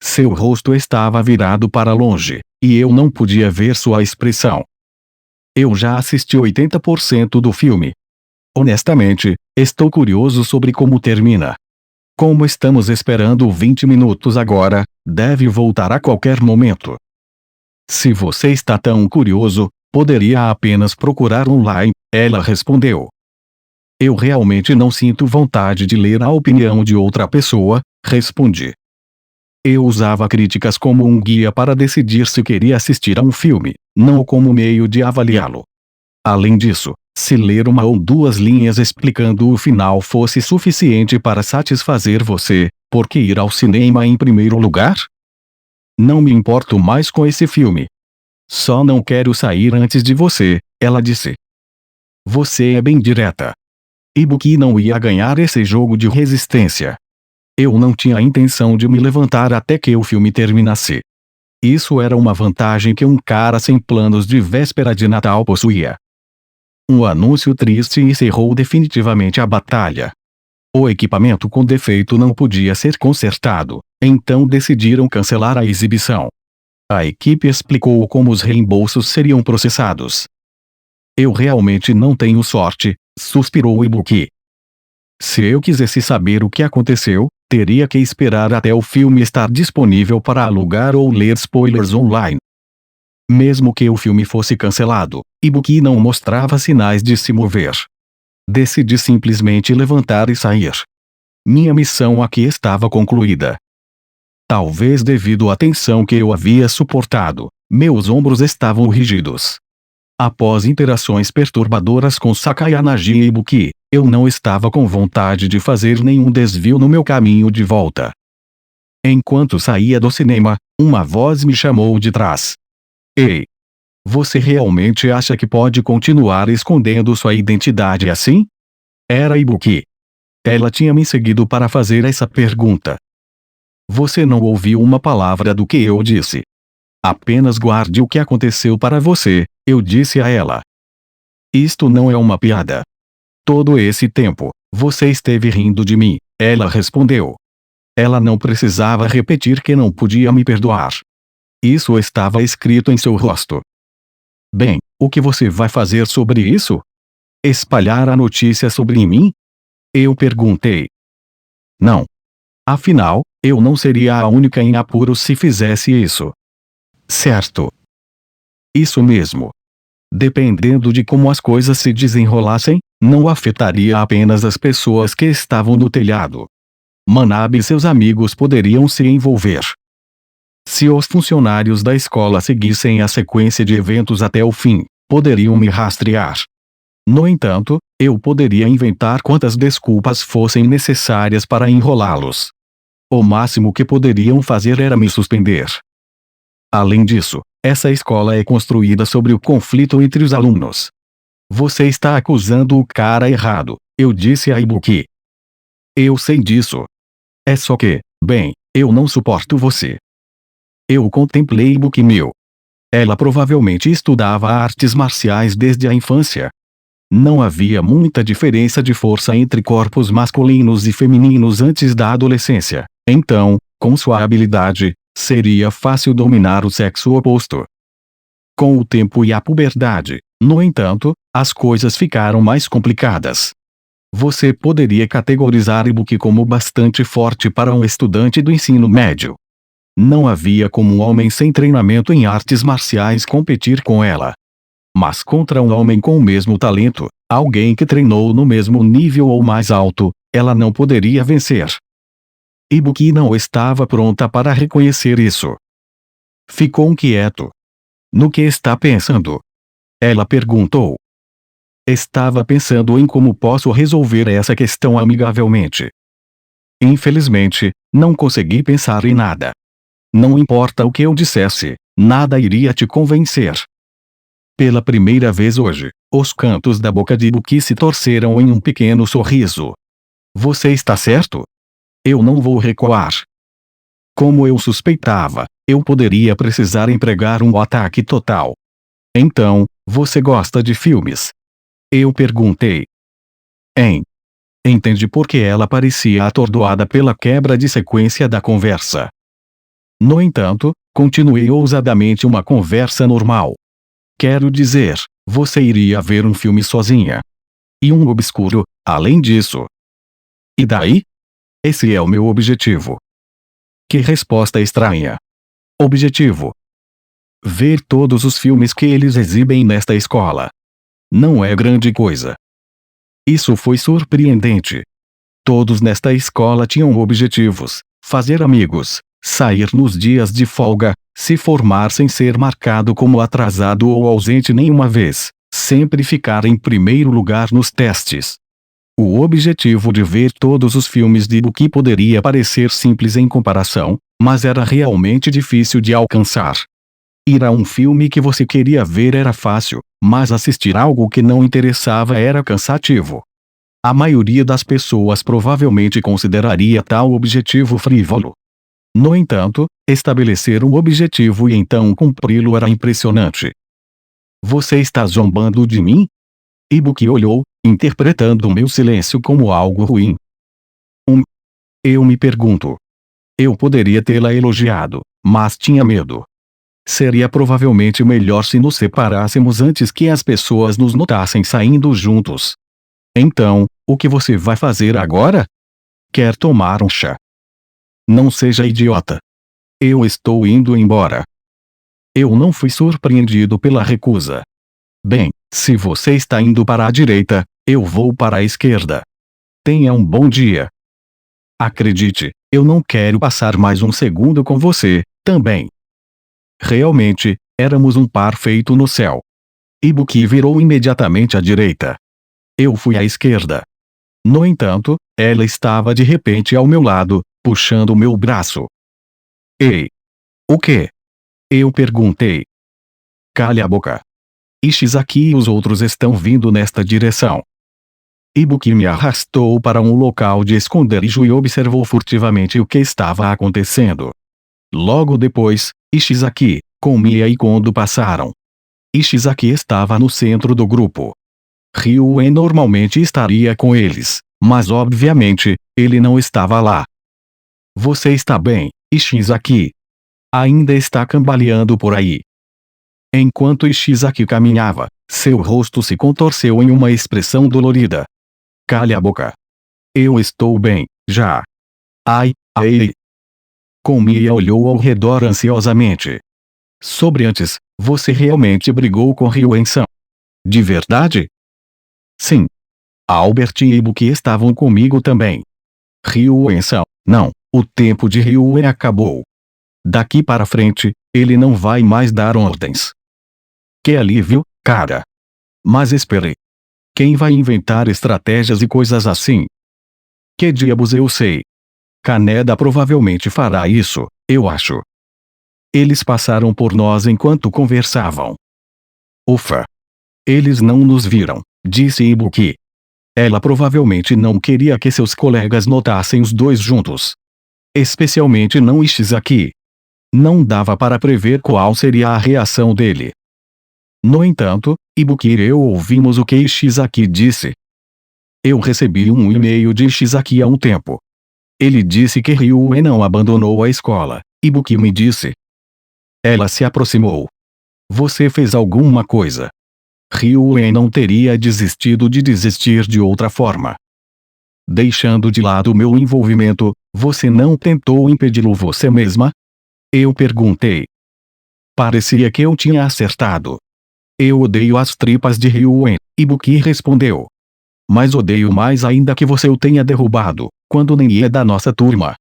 Seu rosto estava virado para longe, e eu não podia ver sua expressão. Eu já assisti 80% do filme. Honestamente, estou curioso sobre como termina. Como estamos esperando 20 minutos agora, deve voltar a qualquer momento. Se você está tão curioso, poderia apenas procurar online, ela respondeu. Eu realmente não sinto vontade de ler a opinião de outra pessoa, respondi. Eu usava críticas como um guia para decidir se queria assistir a um filme, não como meio de avaliá-lo. Além disso, se ler uma ou duas linhas explicando o final fosse suficiente para satisfazer você, por que ir ao cinema em primeiro lugar? Não me importo mais com esse filme. Só não quero sair antes de você, ela disse. Você é bem direta. Ibuki não ia ganhar esse jogo de resistência. Eu não tinha a intenção de me levantar até que o filme terminasse. Isso era uma vantagem que um cara sem planos de véspera de Natal possuía. Um anúncio triste encerrou definitivamente a batalha. O equipamento com defeito não podia ser consertado, então decidiram cancelar a exibição. A equipe explicou como os reembolsos seriam processados. Eu realmente não tenho sorte, suspirou Ibuki. Se eu quisesse saber o que aconteceu, teria que esperar até o filme estar disponível para alugar ou ler spoilers online. Mesmo que o filme fosse cancelado, Ibuki não mostrava sinais de se mover. Decidi simplesmente levantar e sair. Minha missão aqui estava concluída. Talvez devido à tensão que eu havia suportado, meus ombros estavam rígidos. Após interações perturbadoras com Sakayanagi e Ibuki, eu não estava com vontade de fazer nenhum desvio no meu caminho de volta. Enquanto saía do cinema, uma voz me chamou de trás. Ei! Você realmente acha que pode continuar escondendo sua identidade assim? Era Ibuki. Ela tinha me seguido para fazer essa pergunta. Você não ouviu uma palavra do que eu disse. Apenas guarde o que aconteceu para você, eu disse a ela. Isto não é uma piada. Todo esse tempo, você esteve rindo de mim, ela respondeu. Ela não precisava repetir que não podia me perdoar. Isso estava escrito em seu rosto. Bem, o que você vai fazer sobre isso? Espalhar a notícia sobre mim? Eu perguntei. Não. Afinal, eu não seria a única em apuros se fizesse isso. Certo. Isso mesmo. Dependendo de como as coisas se desenrolassem, não afetaria apenas as pessoas que estavam no telhado. Manabe e seus amigos poderiam se envolver. Se os funcionários da escola seguissem a sequência de eventos até o fim, poderiam me rastrear. No entanto, eu poderia inventar quantas desculpas fossem necessárias para enrolá-los. O máximo que poderiam fazer era me suspender. Além disso, essa escola é construída sobre o conflito entre os alunos. Você está acusando o cara errado, eu disse a Ibuki. Eu sei disso. É só que, bem, eu não suporto você. Eu contemplei Ibuki meu. Ela provavelmente estudava artes marciais desde a infância. Não havia muita diferença de força entre corpos masculinos e femininos antes da adolescência. Então, com sua habilidade, seria fácil dominar o sexo oposto. Com o tempo e a puberdade, no entanto, as coisas ficaram mais complicadas. Você poderia categorizar Ibuki como bastante forte para um estudante do ensino médio. Não havia como um homem sem treinamento em artes marciais competir com ela. Mas contra um homem com o mesmo talento, alguém que treinou no mesmo nível ou mais alto, ela não poderia vencer. Ibuki não estava pronta para reconhecer isso. Ficou inquieto. No que está pensando? Ela perguntou. Estava pensando em como posso resolver essa questão amigavelmente. Infelizmente, não consegui pensar em nada. Não importa o que eu dissesse, nada iria te convencer. Pela primeira vez hoje, os cantos da boca de Ibuki se torceram em um pequeno sorriso. Você está certo? Eu não vou recuar. Como eu suspeitava, eu poderia precisar empregar um ataque total. Então, você gosta de filmes? Eu perguntei. Entende por que ela parecia atordoada pela quebra de sequência da conversa. No entanto, continuei ousadamente uma conversa normal. Quero dizer, você iria ver um filme sozinha. E um obscuro, além disso. E daí? Esse é o meu objetivo. Que resposta estranha. Objetivo. Ver todos os filmes que eles exibem nesta escola. Não é grande coisa. Isso foi surpreendente. Todos nesta escola tinham objetivos: fazer amigos, sair nos dias de folga, se formar sem ser marcado como atrasado ou ausente nenhuma vez, sempre ficar em primeiro lugar nos testes. O objetivo de ver todos os filmes de Ibuki poderia parecer simples em comparação, mas era realmente difícil de alcançar. Ir a um filme que você queria ver era fácil, mas assistir algo que não interessava era cansativo. A maioria das pessoas provavelmente consideraria tal objetivo frívolo. No entanto, estabelecer um objetivo e então cumpri-lo era impressionante. Você está zombando de mim? Ibuki olhou, interpretando meu silêncio como algo ruim. Eu me pergunto. Eu poderia tê-la elogiado, mas tinha medo. Seria provavelmente melhor se nos separássemos antes que as pessoas nos notassem saindo juntos. Então, o que você vai fazer agora? Quer tomar um chá? Não seja idiota. Eu estou indo embora. Eu não fui surpreendido pela recusa. Bem, se você está indo para a direita, eu vou para a esquerda. Tenha um bom dia. Acredite, eu não quero passar mais um segundo com você, também. Realmente, éramos um par feito no céu. Ibuki virou imediatamente à direita. Eu fui à esquerda. No entanto, ela estava de repente ao meu lado, puxando meu braço. Ei! O quê? Eu perguntei. Cale a boca. Ishizaki e os outros estão vindo nesta direção. Ibuki me arrastou para um local de esconderijo e observou furtivamente o que estava acontecendo. Logo depois, Ishizaki, com Mia e Kondo passaram. Ishizaki estava no centro do grupo. Ryuen normalmente estaria com eles, mas obviamente, ele não estava lá. Você está bem, Ishizaki? Ainda está cambaleando por aí. Enquanto Ishizaki caminhava, seu rosto se contorceu em uma expressão dolorida. Cale a boca. Eu estou bem, já. Ai, ai. Komiya olhou ao redor ansiosamente. Sobre antes, você realmente brigou com Ryuen-san? De verdade? Sim. Albert e Ibuki estavam comigo também. Ryuen-san, não, o tempo de Ryuen acabou. Daqui para frente, ele não vai mais dar ordens. Que alívio, cara. Mas espere. Quem vai inventar estratégias e coisas assim? Que diabos eu sei? Kaneda provavelmente fará isso, eu acho. Eles passaram por nós enquanto conversavam. Ufa. Eles não nos viram, disse Ibuki. Ela provavelmente não queria que seus colegas notassem os dois juntos. Especialmente não Ishizaki. Não dava para prever qual seria a reação dele. No entanto, Ibuki e eu ouvimos o que Ishizaki disse. Eu recebi um e-mail de Ishizaki há um tempo. Ele disse que Ryuen não abandonou a escola. Ibuki me disse. Ela se aproximou. Você fez alguma coisa. Ryuen não teria desistido de desistir de outra forma. Deixando de lado meu envolvimento, você não tentou impedi-lo você mesma? Eu perguntei. Parecia que eu tinha acertado. Eu odeio as tripas de Ryuen, Ibuki respondeu. Mas odeio mais ainda que você o tenha derrubado, quando nem é da nossa turma.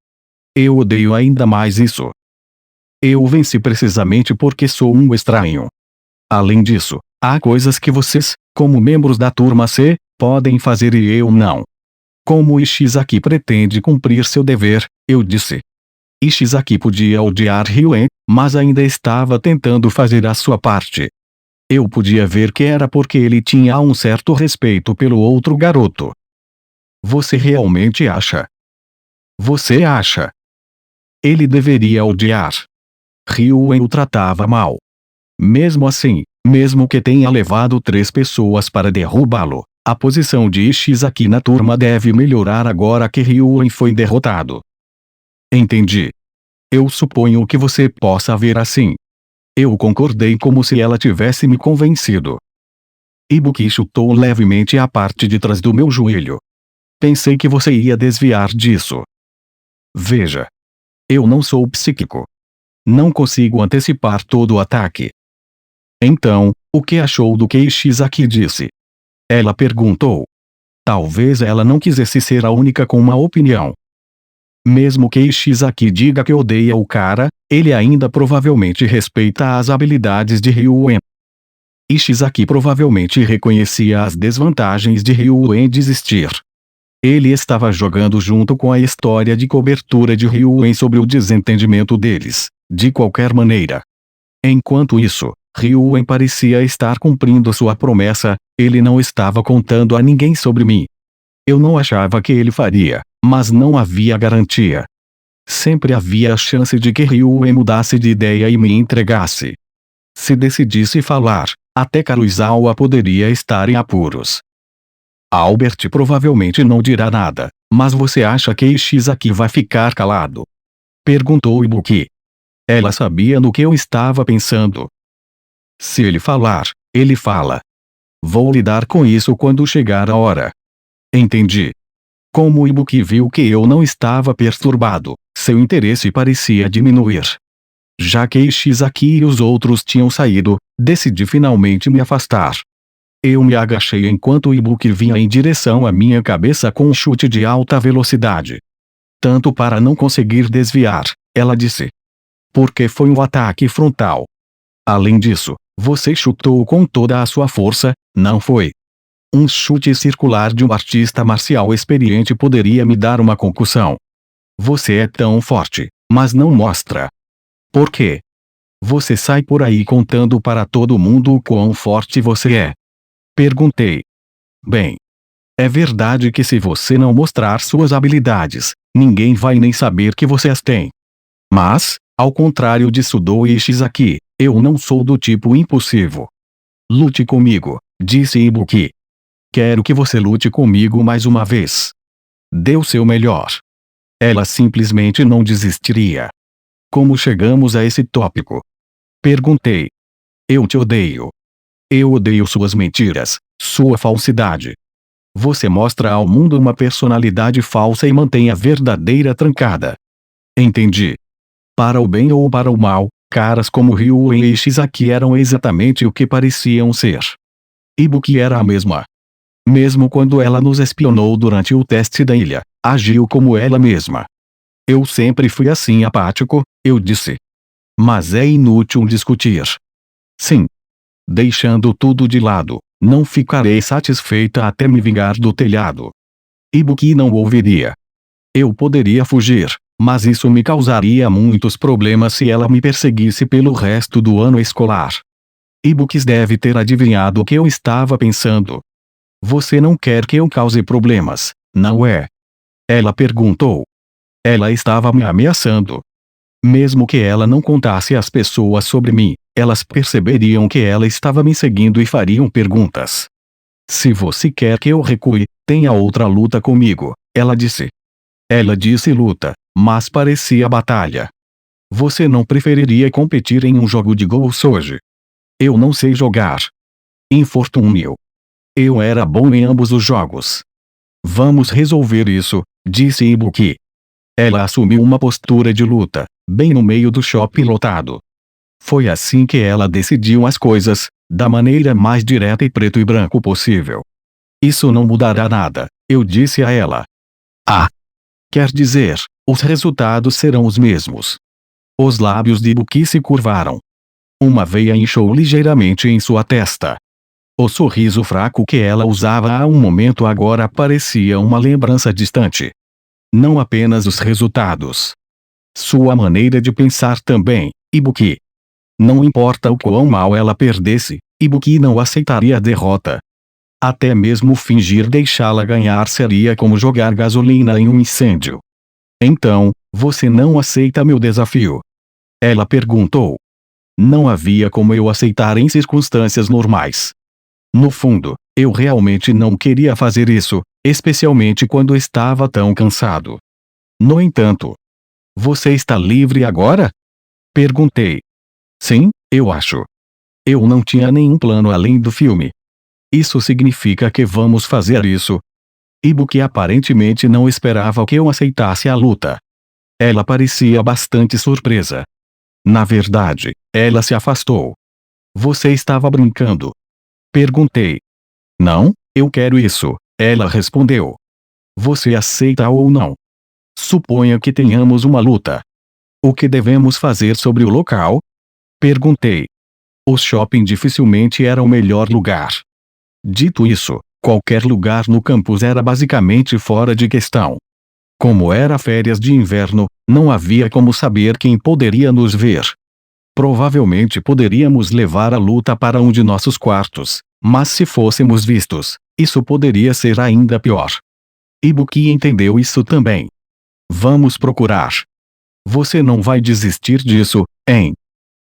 Eu odeio ainda mais isso. Eu venci precisamente porque sou um estranho. Além disso, há coisas que vocês, como membros da turma C, podem fazer e eu não. Como Ishizaki pretende cumprir seu dever, eu disse. Ishizaki podia odiar Ryuen, mas ainda estava tentando fazer a sua parte. Eu podia ver que era porque ele tinha um certo respeito pelo outro garoto. Você realmente acha? Você acha? Ele deveria odiar. Ryuen o tratava mal. Mesmo assim, mesmo que tenha levado 3 pessoas para derrubá-lo, a posição de Ishizaki na turma deve melhorar agora que Ryuen foi derrotado. Entendi. Eu suponho que você possa ver assim. Eu concordei como se ela tivesse me convencido. Ibuki chutou levemente a parte de trás do meu joelho. Pensei que você ia desviar disso. Veja. Eu não sou psíquico. Não consigo antecipar todo o ataque. Então, o que achou do que Ishizaki disse? Ela perguntou. Talvez ela não quisesse ser a única com uma opinião. Mesmo que Ishizaki diga que odeia o cara, ele ainda provavelmente respeita as habilidades de Ryuen. Ishizaki provavelmente reconhecia as desvantagens de Ryuen desistir. Ele estava jogando junto com a história de cobertura de Ryuen sobre o desentendimento deles, de qualquer maneira. Enquanto isso, Ryuen parecia estar cumprindo sua promessa, ele não estava contando a ninguém sobre mim. Eu não achava que ele faria, mas não havia garantia. Sempre havia a chance de que Ryuen mudasse de ideia e me entregasse. Se decidisse falar, até Karuizawa poderia estar em apuros. Albert provavelmente não dirá nada, mas você acha que Ishizaki vai ficar calado? Perguntou Ibuki. Ela sabia no que eu estava pensando. Se ele falar, ele fala. Vou lidar com isso quando chegar a hora. Entendi. Como Ibuki viu que eu não estava perturbado, seu interesse parecia diminuir. Já que Ishizaki e os outros tinham saído, decidi finalmente me afastar. Eu me agachei enquanto Ibuki vinha em direção à minha cabeça com um chute de alta velocidade. Tanto para não conseguir desviar, ela disse. Porque foi um ataque frontal. Além disso, você chutou com toda a sua força, não foi? Um chute circular de um artista marcial experiente poderia me dar uma concussão. Você é tão forte, mas não mostra. Por quê? Você sai por aí contando para todo mundo o quão forte você é. Perguntei. Bem. É verdade que se você não mostrar suas habilidades, ninguém vai nem saber que você as tem. Mas, ao contrário de Sudo e Ishizaki, eu não sou do tipo impulsivo. Lute comigo, disse Ibuki. Quero que você lute comigo mais uma vez. Dê o seu melhor. Ela simplesmente não desistiria. Como chegamos a esse tópico? Perguntei. Eu te odeio. Eu odeio suas mentiras, sua falsidade. Você mostra ao mundo uma personalidade falsa e mantém a verdadeira trancada. Entendi. Para o bem ou para o mal, caras como Ryuen e Shizaki eram exatamente o que pareciam ser. Ibuki era a mesma. Mesmo quando ela nos espionou durante o teste da ilha, agiu como ela mesma. Eu sempre fui assim apático, eu disse. Mas é inútil discutir. Sim. Deixando tudo de lado, não ficarei satisfeita até me vingar do telhado. Ibuki não ouviria. Eu poderia fugir, mas isso me causaria muitos problemas se ela me perseguisse pelo resto do ano escolar. Ibuki deve ter adivinhado o que eu estava pensando. Você não quer que eu cause problemas, não é? Ela perguntou. Ela estava me ameaçando. Mesmo que ela não contasse às pessoas sobre mim, elas perceberiam que ela estava me seguindo e fariam perguntas. Se você quer que eu recue, tenha outra luta comigo, ela disse. Ela disse luta, mas parecia batalha. Você não preferiria competir em um jogo de golfe hoje? Eu não sei jogar. Infortúnio. Eu era bom em ambos os jogos. Vamos resolver isso, disse Ibuki. Ela assumiu uma postura de luta, bem no meio do shopping lotado. Foi assim que ela decidiu as coisas, da maneira mais direta e preto e branco possível. Isso não mudará nada, eu disse a ela. Ah! Quer dizer, os resultados serão os mesmos. Os lábios de Ibuki se curvaram. Uma veia inchou ligeiramente em sua testa. O sorriso fraco que ela usava há um momento agora parecia uma lembrança distante. Não apenas os resultados. Sua maneira de pensar também, Ibuki. Não importa o quão mal ela perdesse, Ibuki não aceitaria a derrota. Até mesmo fingir deixá-la ganhar seria como jogar gasolina em um incêndio. Então, você não aceita meu desafio? Ela perguntou. Não havia como eu aceitar em circunstâncias normais. No fundo, eu realmente não queria fazer isso, especialmente quando estava tão cansado. No entanto, você está livre agora? Perguntei. Sim, eu acho. Eu não tinha nenhum plano além do filme. Isso significa que vamos fazer isso. Ibuki aparentemente não esperava que eu aceitasse a luta. Ela parecia bastante surpresa. Na verdade, ela se afastou. Você estava brincando? Perguntei. Não, eu quero isso, ela respondeu. Você aceita ou não? Suponha que tenhamos uma luta. O que devemos fazer sobre o local? Perguntei. O shopping dificilmente era o melhor lugar. Dito isso, qualquer lugar no campus era basicamente fora de questão. Como era férias de inverno, não havia como saber quem poderia nos ver. Provavelmente poderíamos levar a luta para um de nossos quartos, mas se fôssemos vistos, isso poderia ser ainda pior. Ibuki entendeu isso também. Vamos procurar. Você não vai desistir disso, hein?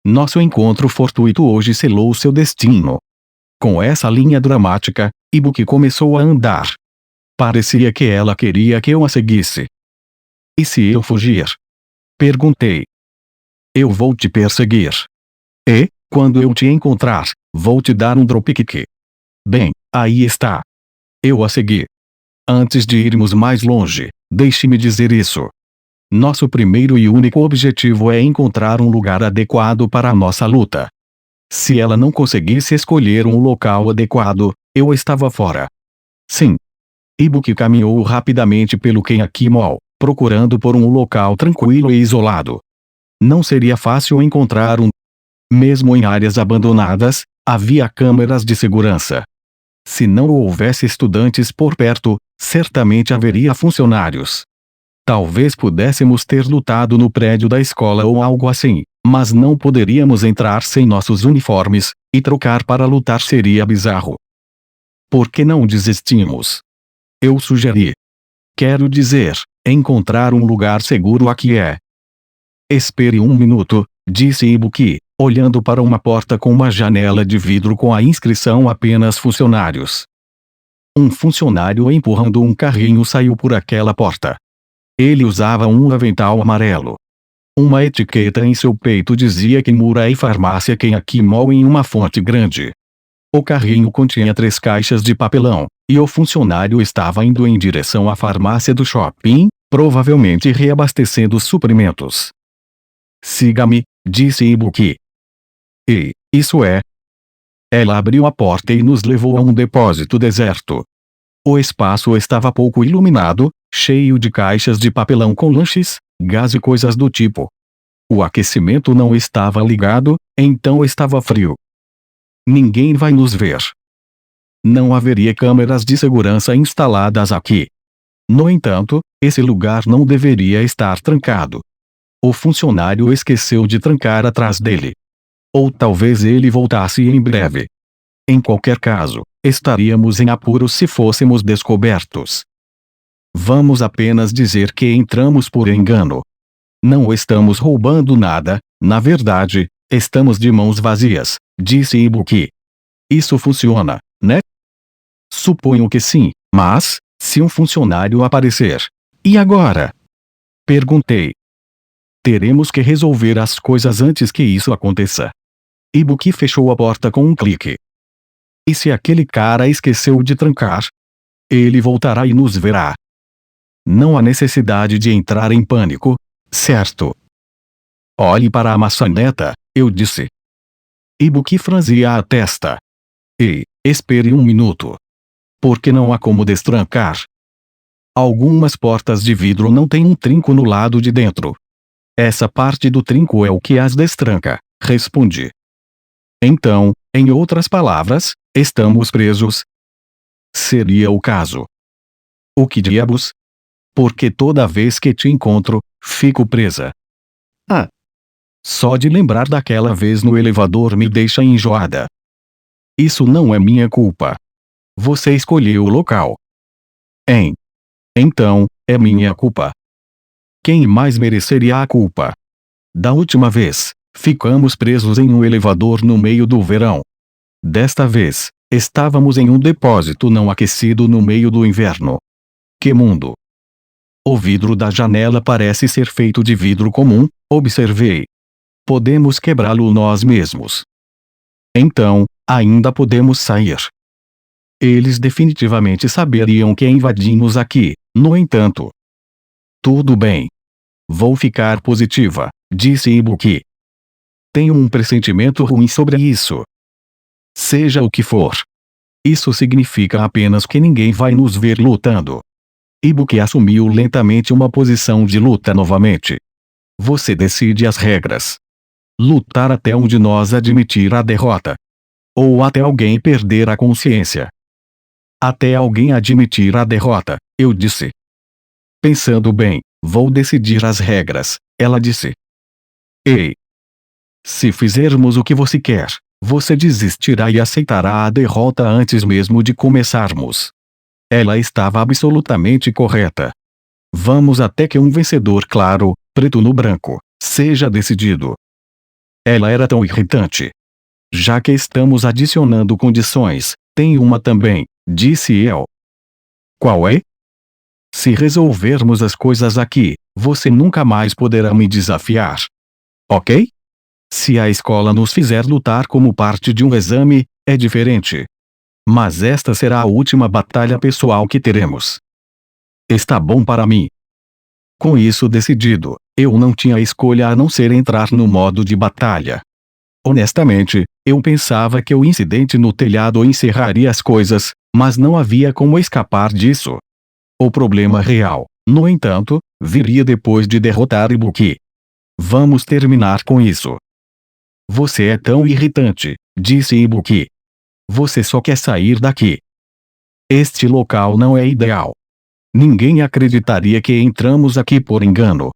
Nosso encontro fortuito hoje selou seu destino. Com essa linha dramática, Ibuki começou a andar. Parecia que ela queria que eu a seguisse. E se eu fugir? Perguntei. Eu vou te perseguir. E, quando eu te encontrar, vou te dar um dropkick. Bem, aí está. Eu a segui. Antes de irmos mais longe, deixe-me dizer isso. Nosso primeiro e único objetivo é encontrar um lugar adequado para a nossa luta. Se ela não conseguisse escolher um local adequado, eu estava fora. Sim. Ibuki caminhou rapidamente pelo Kenaki Mall, procurando por um local tranquilo e isolado. Não seria fácil encontrar um. Mesmo em áreas abandonadas, havia câmeras de segurança. Se não houvesse estudantes por perto, certamente haveria funcionários. Talvez pudéssemos ter lutado no prédio da escola ou algo assim, mas não poderíamos entrar sem nossos uniformes, e trocar para lutar seria bizarro. Por que não desistimos? Eu sugeri. Quero dizer, encontrar um lugar seguro aqui é. Espere um minuto, disse Ibuki, olhando para uma porta com uma janela de vidro com a inscrição apenas funcionários. Um funcionário empurrando um carrinho saiu por aquela porta. Ele usava um avental amarelo. Uma etiqueta em seu peito dizia Kimura e Farmácia Kenaki Mall em uma fonte grande. O carrinho continha 3 caixas de papelão, e o funcionário estava indo em direção à farmácia do shopping, provavelmente reabastecendo suprimentos. Siga-me, disse Ibuki. E, isso é. Ela abriu a porta e nos levou a um depósito deserto. O espaço estava pouco iluminado, cheio de caixas de papelão com lanches, gás e coisas do tipo. O aquecimento não estava ligado, então estava frio. Ninguém vai nos ver. Não haveria câmeras de segurança instaladas aqui. No entanto, esse lugar não deveria estar trancado. O funcionário esqueceu de trancar atrás dele. Ou talvez ele voltasse em breve. Em qualquer caso, estaríamos em apuros se fôssemos descobertos. Vamos apenas dizer que entramos por engano. Não estamos roubando nada, na verdade, estamos de mãos vazias, disse Ibuki. Isso funciona, né? Suponho que sim, mas, se um funcionário aparecer. E agora? Perguntei. Teremos que resolver as coisas antes que isso aconteça. Ibuki fechou a porta com um clique. E se aquele cara esqueceu de trancar? Ele voltará e nos verá. Não há necessidade de entrar em pânico, certo? Olhe para a maçaneta, eu disse. Ibuki franzia a testa. E, espere um minuto. Porque não há como destrancar. Algumas portas de vidro não têm um trinco no lado de dentro. Essa parte do trinco é o que as destranca, respondi. Então, em outras palavras, estamos presos? Seria o caso. O que diabos? Porque toda vez que te encontro, fico presa. Ah! Só de lembrar daquela vez no elevador me deixa enjoada. Isso não é minha culpa. Você escolheu o local. Então, é minha culpa. Quem mais mereceria a culpa? Da última vez, ficamos presos em um elevador no meio do verão. Desta vez, estávamos em um depósito não aquecido no meio do inverno. Que mundo! O vidro da janela parece ser feito de vidro comum, observei. Podemos quebrá-lo nós mesmos. Então, ainda podemos sair. Eles definitivamente saberiam que invadimos aqui, no entanto. Tudo bem. Vou ficar positiva, disse Ibuki. Tenho um pressentimento ruim sobre isso. Seja o que for. Isso significa apenas que ninguém vai nos ver lutando. Ibuki assumiu lentamente uma posição de luta novamente. Você decide as regras. Lutar até um de nós admitir a derrota. Ou até alguém perder a consciência. Até alguém admitir a derrota, eu disse. Pensando bem, vou decidir as regras, ela disse. Ei! Se fizermos o que você quer, você desistirá e aceitará a derrota antes mesmo de começarmos. Ela estava absolutamente correta. Vamos até que um vencedor claro, preto no branco, seja decidido. Ela era tão irritante. Já que estamos adicionando condições, tem uma também, disse eu. Qual é? Se resolvermos as coisas aqui, você nunca mais poderá me desafiar. Ok? Se a escola nos fizer lutar como parte de um exame, é diferente. Mas esta será a última batalha pessoal que teremos. Está bom para mim. Com isso decidido, eu não tinha escolha a não ser entrar no modo de batalha. Honestamente, eu pensava que o incidente no telhado encerraria as coisas, mas não havia como escapar disso. O problema real, no entanto, viria depois de derrotar Ibuki. Vamos terminar com isso. Você é tão irritante, disse Ibuki. Você só quer sair daqui. Este local não é ideal. Ninguém acreditaria que entramos aqui por engano.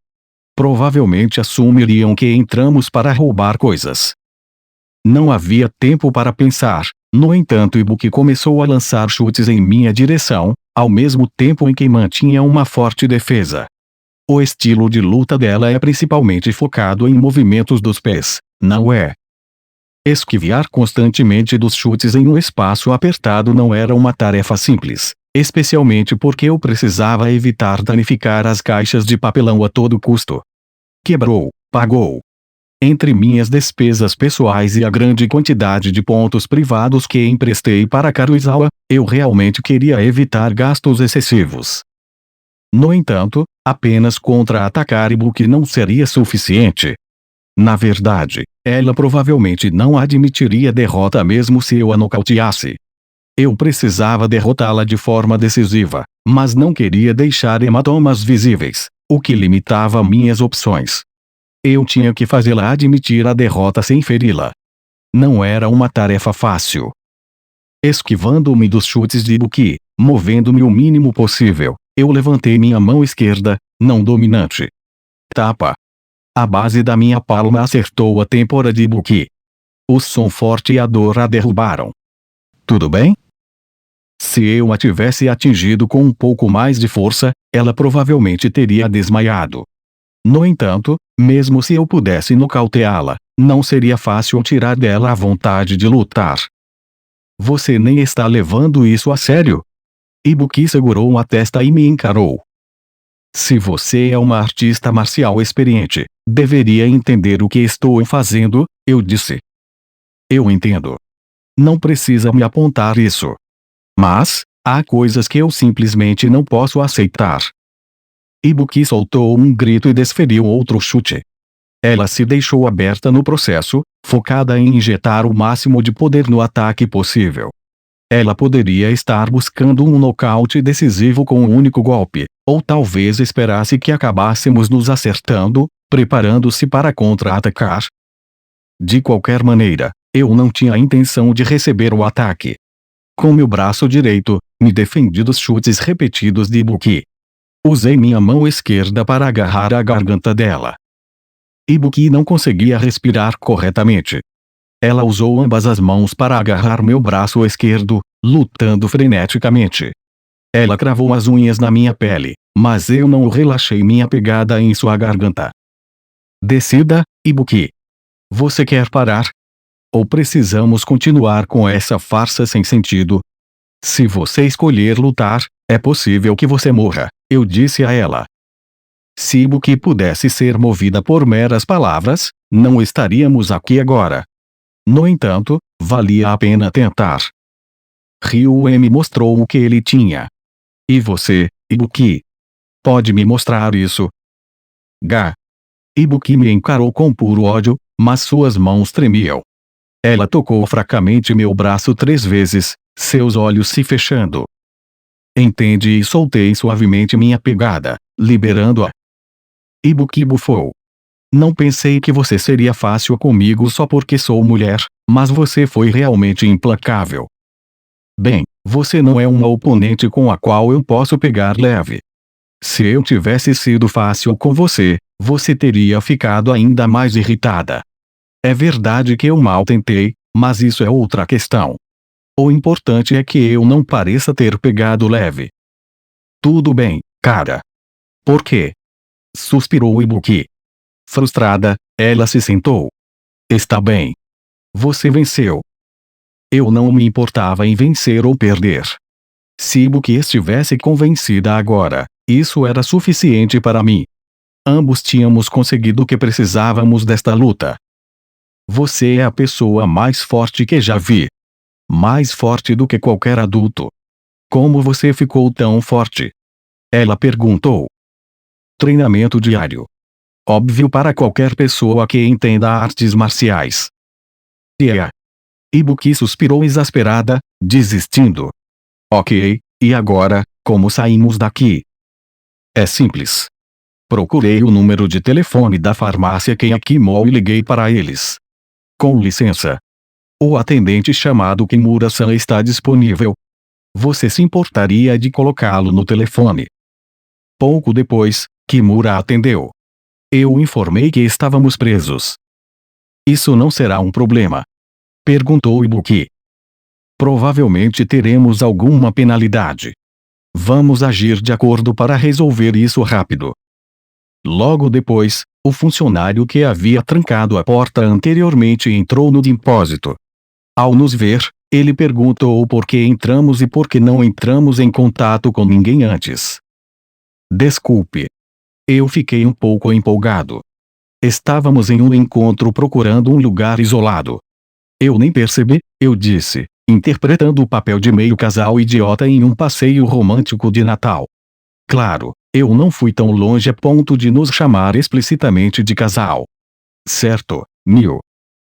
Provavelmente assumiriam que entramos para roubar coisas. Não havia tempo para pensar, no entanto Ibuki começou a lançar chutes em minha direção, ao mesmo tempo em que mantinha uma forte defesa. O estilo de luta dela é principalmente focado em movimentos dos pés, não é? Esquivar constantemente dos chutes em um espaço apertado não era uma tarefa simples, especialmente porque eu precisava evitar danificar as caixas de papelão a todo custo. Quebrou, pagou. Entre minhas despesas pessoais e a grande quantidade de pontos privados que emprestei para Karuizawa, eu realmente queria evitar gastos excessivos. No entanto, apenas contra-atacar Ibuki não seria suficiente. Na verdade, ela provavelmente não admitiria derrota mesmo se eu a nocauteasse. Eu precisava derrotá-la de forma decisiva, mas não queria deixar hematomas visíveis, o que limitava minhas opções. Eu tinha que fazê-la admitir a derrota sem feri-la. Não era uma tarefa fácil. Esquivando-me dos chutes de Ibuki, movendo-me o mínimo possível, eu levantei minha mão esquerda, não dominante. Tapa. A base da minha palma acertou a têmpora de Ibuki. O som forte e a dor a derrubaram. Tudo bem? Se eu a tivesse atingido com um pouco mais de força, ela provavelmente teria desmaiado. No entanto, mesmo se eu pudesse nocauteá-la, não seria fácil tirar dela a vontade de lutar. Você nem está levando isso a sério? Ibuki segurou a testa e me encarou. Se você é uma artista marcial experiente, deveria entender o que estou fazendo, eu disse. Eu entendo. Não precisa me apontar isso. Mas, há coisas que eu simplesmente não posso aceitar. Ibuki soltou um grito e desferiu outro chute. Ela se deixou aberta no processo, focada em injetar o máximo de poder no ataque possível. Ela poderia estar buscando um nocaute decisivo com um único golpe, ou talvez esperasse que acabássemos nos acertando, preparando-se para contra-atacar. De qualquer maneira, eu não tinha a intenção de receber o ataque. Com meu braço direito, me defendi dos chutes repetidos de Ibuki. Usei minha mão esquerda para agarrar a garganta dela. Ibuki não conseguia respirar corretamente. Ela usou ambas as mãos para agarrar meu braço esquerdo, lutando freneticamente. Ela cravou as unhas na minha pele, mas eu não relaxei minha pegada em sua garganta. Decida, Ibuki. Você quer parar? Ou precisamos continuar com essa farsa sem sentido? Se você escolher lutar, é possível que você morra, eu disse a ela. Se Ibuki pudesse ser movida por meras palavras, não estaríamos aqui agora. No entanto, valia a pena tentar. Ryue me mostrou o que ele tinha. E você, Ibuki? Pode me mostrar isso? Ga. Ibuki me encarou com puro ódio, mas suas mãos tremiam. Ela tocou fracamente meu braço 3 vezes, seus olhos se fechando. Entendi e soltei suavemente minha pegada, liberando-a. Ibuki bufou. Não pensei que você seria fácil comigo só porque sou mulher, mas você foi realmente implacável. Bem, você não é uma oponente com a qual eu posso pegar leve. Se eu tivesse sido fácil com você, você teria ficado ainda mais irritada. É verdade que eu mal tentei, mas isso é outra questão. O importante é que eu não pareça ter pegado leve. Tudo bem, cara. Por quê? Suspirou Ibuki. Frustrada, ela se sentou. Está bem. Você venceu. Eu não me importava em vencer ou perder. Se Ibuki estivesse convencida agora, isso era suficiente para mim. Ambos tínhamos conseguido o que precisávamos desta luta. Você é a pessoa mais forte que já vi. Mais forte do que qualquer adulto. Como você ficou tão forte? Ela perguntou. Treinamento diário. Óbvio para qualquer pessoa que entenda artes marciais. Yeah. Ibuki suspirou exasperada, desistindo. Ok, e agora, como saímos daqui? É simples. Procurei o número de telefone da farmácia Kenkimol e liguei para eles. Com licença. O atendente chamado Kimura-san está disponível. Você se importaria de colocá-lo no telefone? Pouco depois, Kimura atendeu. Eu informei que estávamos presos. Isso não será um problema? Perguntou Ibuki. Provavelmente teremos alguma penalidade. Vamos agir de acordo para resolver isso rápido. Logo depois, o funcionário que havia trancado a porta anteriormente entrou no depósito. Ao nos ver, ele perguntou por que entramos e por que não entramos em contato com ninguém antes. Desculpe. Eu fiquei um pouco empolgado. Estávamos em um encontro procurando um lugar isolado. Eu nem percebi, eu disse, interpretando o papel de meio casal idiota em um passeio romântico de Natal. Claro, eu não fui tão longe a ponto de nos chamar explicitamente de casal. Certo, Mil?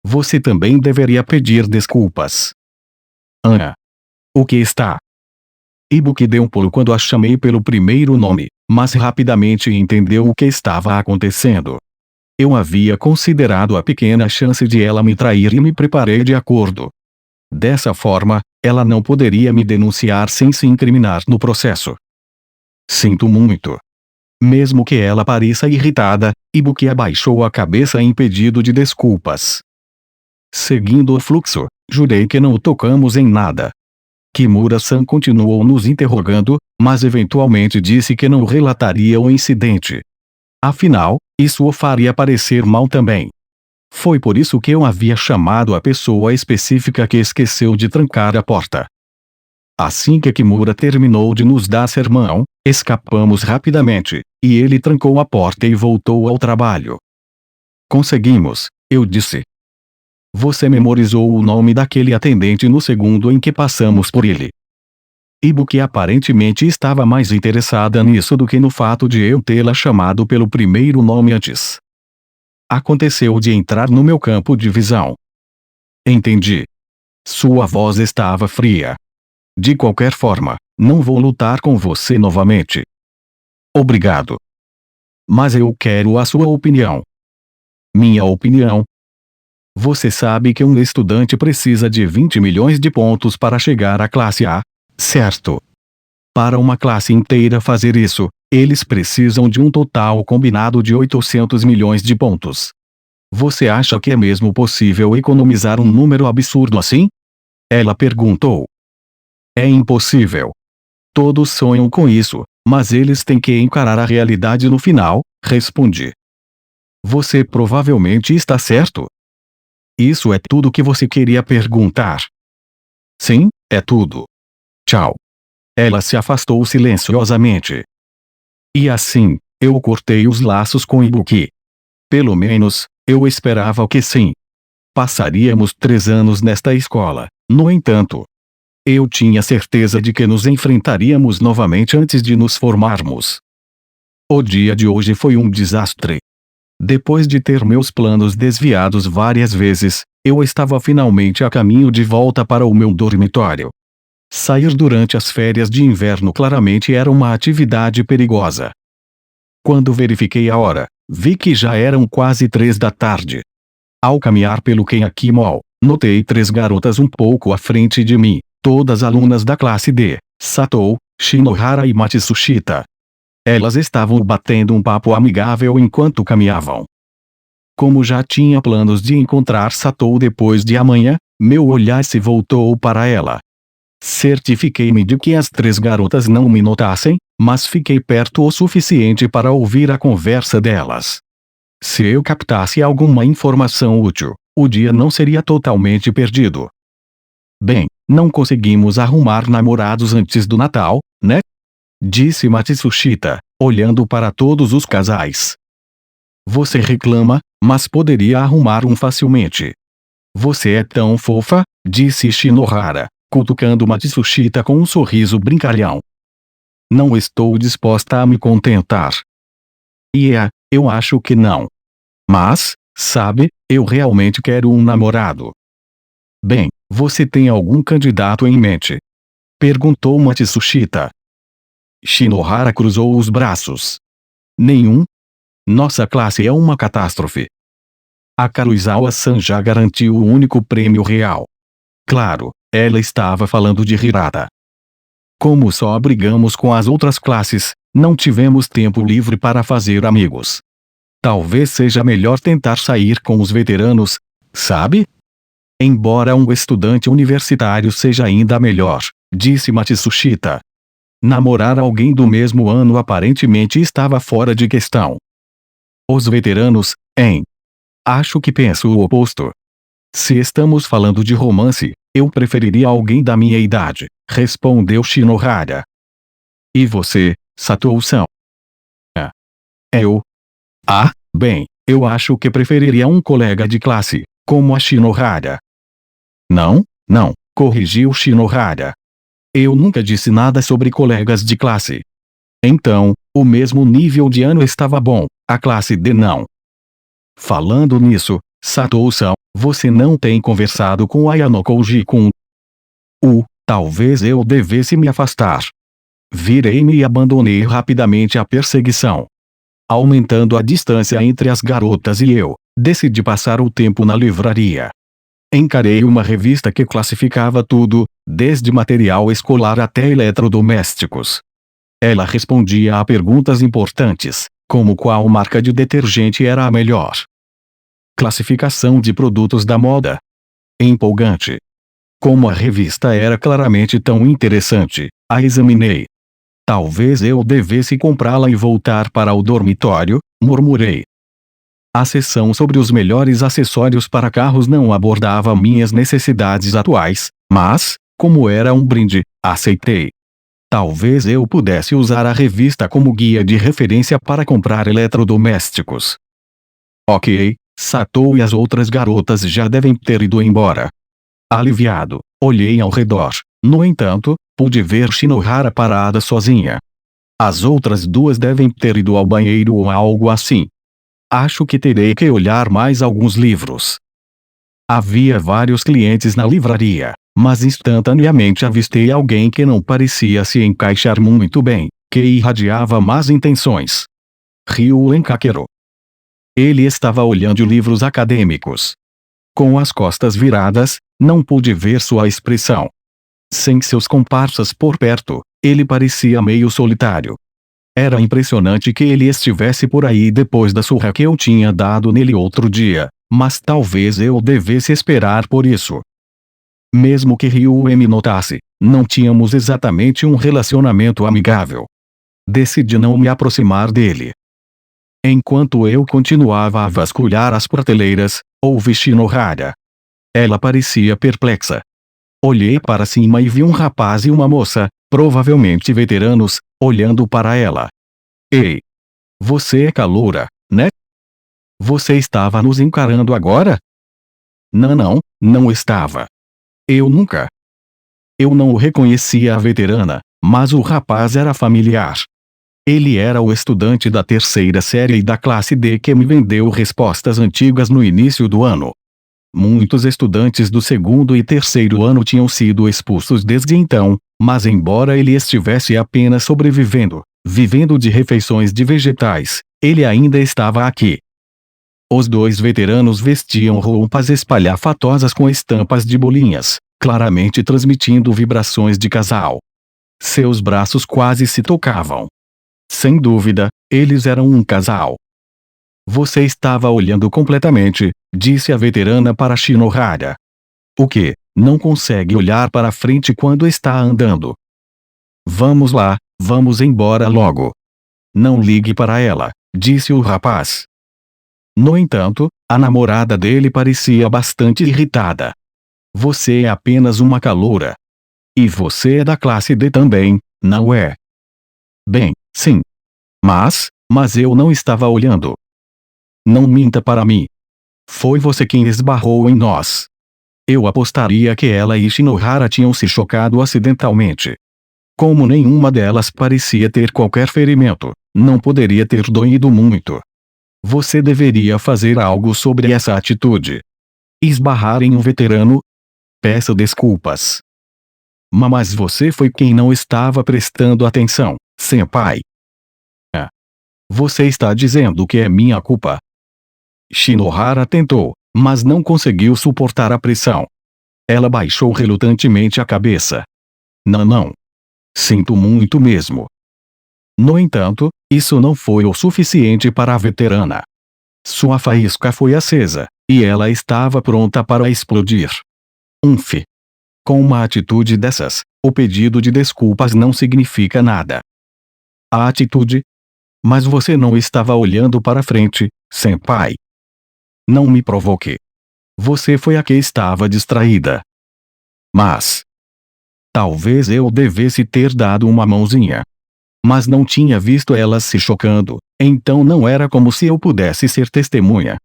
Você também deveria pedir desculpas. Ana. O que está? Ibuki deu um pulo quando a chamei pelo primeiro nome, mas rapidamente entendeu o que estava acontecendo. Eu havia considerado a pequena chance de ela me trair e me preparei de acordo. Dessa forma, ela não poderia me denunciar sem se incriminar no processo. Sinto muito. Mesmo que ela pareça irritada, Ibuki abaixou a cabeça em pedido de desculpas. Seguindo o fluxo, jurei que não tocamos em nada. Kimura-san continuou nos interrogando, mas eventualmente disse que não relataria o incidente. Afinal, isso o faria parecer mal também. Foi por isso que eu havia chamado a pessoa específica que esqueceu de trancar a porta. Assim que Kimura terminou de nos dar sermão, escapamos rapidamente, e ele trancou a porta e voltou ao trabalho. Conseguimos, eu disse. Você memorizou o nome daquele atendente no segundo em que passamos por ele. Ibuki aparentemente estava mais interessada nisso do que no fato de eu tê-la chamado pelo primeiro nome antes. Aconteceu de entrar no meu campo de visão. Entendi. Sua voz estava fria. De qualquer forma, não vou lutar com você novamente. Obrigado. Mas eu quero a sua opinião. Minha opinião? Você sabe que um estudante precisa de 20 milhões de pontos para chegar à classe A, certo? Para uma classe inteira fazer isso, eles precisam de um total combinado de 800 milhões de pontos. Você acha que é mesmo possível economizar um número absurdo assim? Ela perguntou. É impossível. Todos sonham com isso, mas eles têm que encarar a realidade no final, respondi. Você provavelmente está certo. Isso é tudo que você queria perguntar? Sim, é tudo. Tchau. Ela se afastou silenciosamente. E assim, eu cortei os laços com Ibuki. Pelo menos, eu esperava que sim. Passaríamos 3 anos nesta escola, no entanto. Eu tinha certeza de que nos enfrentaríamos novamente antes de nos formarmos. O dia de hoje foi um desastre. Depois de ter meus planos desviados várias vezes, eu estava finalmente a caminho de volta para o meu dormitório. Sair durante as férias de inverno claramente era uma atividade perigosa. Quando verifiquei a hora, vi que já eram quase 3 da tarde. Ao caminhar pelo Kenyaki Mall, notei 3 garotas um pouco à frente de mim, todas alunas da classe D, Satou, Shinohara e Matsushita. Elas estavam batendo um papo amigável enquanto caminhavam. Como já tinha planos de encontrar Satou depois de amanhã, meu olhar se voltou para ela. Certifiquei-me de que as 3 garotas não me notassem, mas fiquei perto o suficiente para ouvir a conversa delas. Se eu captasse alguma informação útil, o dia não seria totalmente perdido. Bem, não conseguimos arrumar namorados antes do Natal, né? Disse Matsushita, olhando para todos os casais. Você reclama, mas poderia arrumar um facilmente. Você é tão fofa, disse Shinohara, cutucando Matsushita com um sorriso brincalhão. Não estou disposta a me contentar. Eu acho que não. Mas, sabe, eu realmente quero um namorado. Bem, você tem algum candidato em mente? Perguntou Matsushita. Shinohara cruzou os braços. Nenhum? Nossa classe é uma catástrofe. A Karuizawa-san já garantiu o único prêmio real. Claro, ela estava falando de Hirata. Como só brigamos com as outras classes, não tivemos tempo livre para fazer amigos. Talvez seja melhor tentar sair com os veteranos, sabe? Embora um estudante universitário seja ainda melhor, disse Matsushita. Namorar alguém do mesmo ano aparentemente estava fora de questão. Os veteranos, hein? Acho que penso o oposto. Se estamos falando de romance, eu preferiria alguém da minha idade, respondeu Shinohara. E você, Satou-san? Eu? Bem, Eu acho que preferiria um colega de classe, como a Shinohara. Não, não, corrigiu Shinohara. Eu nunca disse nada sobre colegas de classe. Então, o mesmo nível de ano estava bom, a classe D não. Falando nisso, Satou-san, você não tem conversado com Ayano Koji-kun? Talvez eu devesse me afastar. Virei-me e abandonei rapidamente a perseguição. Aumentando a distância entre as garotas e eu, decidi passar o tempo na livraria. Encarei uma revista que classificava tudo, desde material escolar até eletrodomésticos. Ela respondia a perguntas importantes, como qual marca de detergente era a melhor. Classificação de produtos da moda. Empolgante. Como a revista era claramente tão interessante, a examinei. Talvez eu devesse comprá-la e voltar para o dormitório, murmurei. A seção sobre os melhores acessórios para carros não abordava minhas necessidades atuais, mas, como era um brinde, aceitei. Talvez eu pudesse usar a revista como guia de referência para comprar eletrodomésticos. Ok, Satou e as outras garotas já devem ter ido embora. Aliviado, olhei ao redor. No entanto, pude ver Shinohara parada sozinha. As outras duas devem ter ido ao banheiro ou algo assim. Acho que terei que olhar mais alguns livros. Havia vários clientes na livraria, mas instantaneamente avistei alguém que não parecia se encaixar muito bem, que irradiava más intenções. Ryuen Kakero. Ele estava olhando livros acadêmicos. Com as costas viradas, não pude ver sua expressão. Sem seus comparsas por perto, ele parecia meio solitário. Era impressionante que ele estivesse por aí depois da surra que eu tinha dado nele outro dia, mas talvez eu devesse esperar por isso. Mesmo que Ryuen me notasse, não tínhamos exatamente um relacionamento amigável. Decidi não me aproximar dele. Enquanto eu continuava a vasculhar as prateleiras, ouvi Shinohara. Ela parecia perplexa. Olhei para cima e vi um rapaz e uma moça, provavelmente veteranos, olhando para ela. Ei! Você é caloura, né? Você estava nos encarando agora? Não estava. Eu nunca. Eu não o reconhecia a veterana, mas o rapaz era familiar. Ele era o estudante da terceira série e da classe D que me vendeu respostas antigas no início do ano. Muitos estudantes do segundo e terceiro ano tinham sido expulsos desde então, mas embora ele estivesse apenas sobrevivendo, vivendo de refeições de vegetais, ele ainda estava aqui. Os dois veteranos vestiam roupas espalhafatosas com estampas de bolinhas, claramente transmitindo vibrações de casal. Seus braços quase se tocavam. Sem dúvida, eles eram um casal. Você estava olhando completamente, disse a veterana para Shinohara. O que? Não consegue olhar para frente quando está andando. Vamos lá, vamos embora logo. Não ligue para ela, disse o rapaz. No entanto, a namorada dele parecia bastante irritada. Você é apenas uma caloura. E você é da classe D também, não é? Bem, sim. Mas eu não estava olhando. Não minta para mim. Foi você quem esbarrou em nós. Eu apostaria que ela e Shinohara tinham se chocado acidentalmente. Como nenhuma delas parecia ter qualquer ferimento, não poderia ter doído muito. Você deveria fazer algo sobre essa atitude. Esbarrar em um veterano? Peço desculpas. Mas você foi quem não estava prestando atenção, senpai. Você está dizendo que é minha culpa. Shinohara tentou, mas não conseguiu suportar a pressão. Ela baixou relutantemente a cabeça. Não. Sinto muito mesmo. No entanto, isso não foi o suficiente para a veterana. Sua faísca foi acesa, e ela estava pronta para explodir. Com uma atitude dessas, o pedido de desculpas não significa nada. A atitude? Mas você não estava olhando para frente, senpai. Não me provoque. Você foi a que estava distraída. Mas talvez eu devesse ter dado uma mãozinha. Mas não tinha visto elas se chocando, Então não era como se eu pudesse ser testemunha.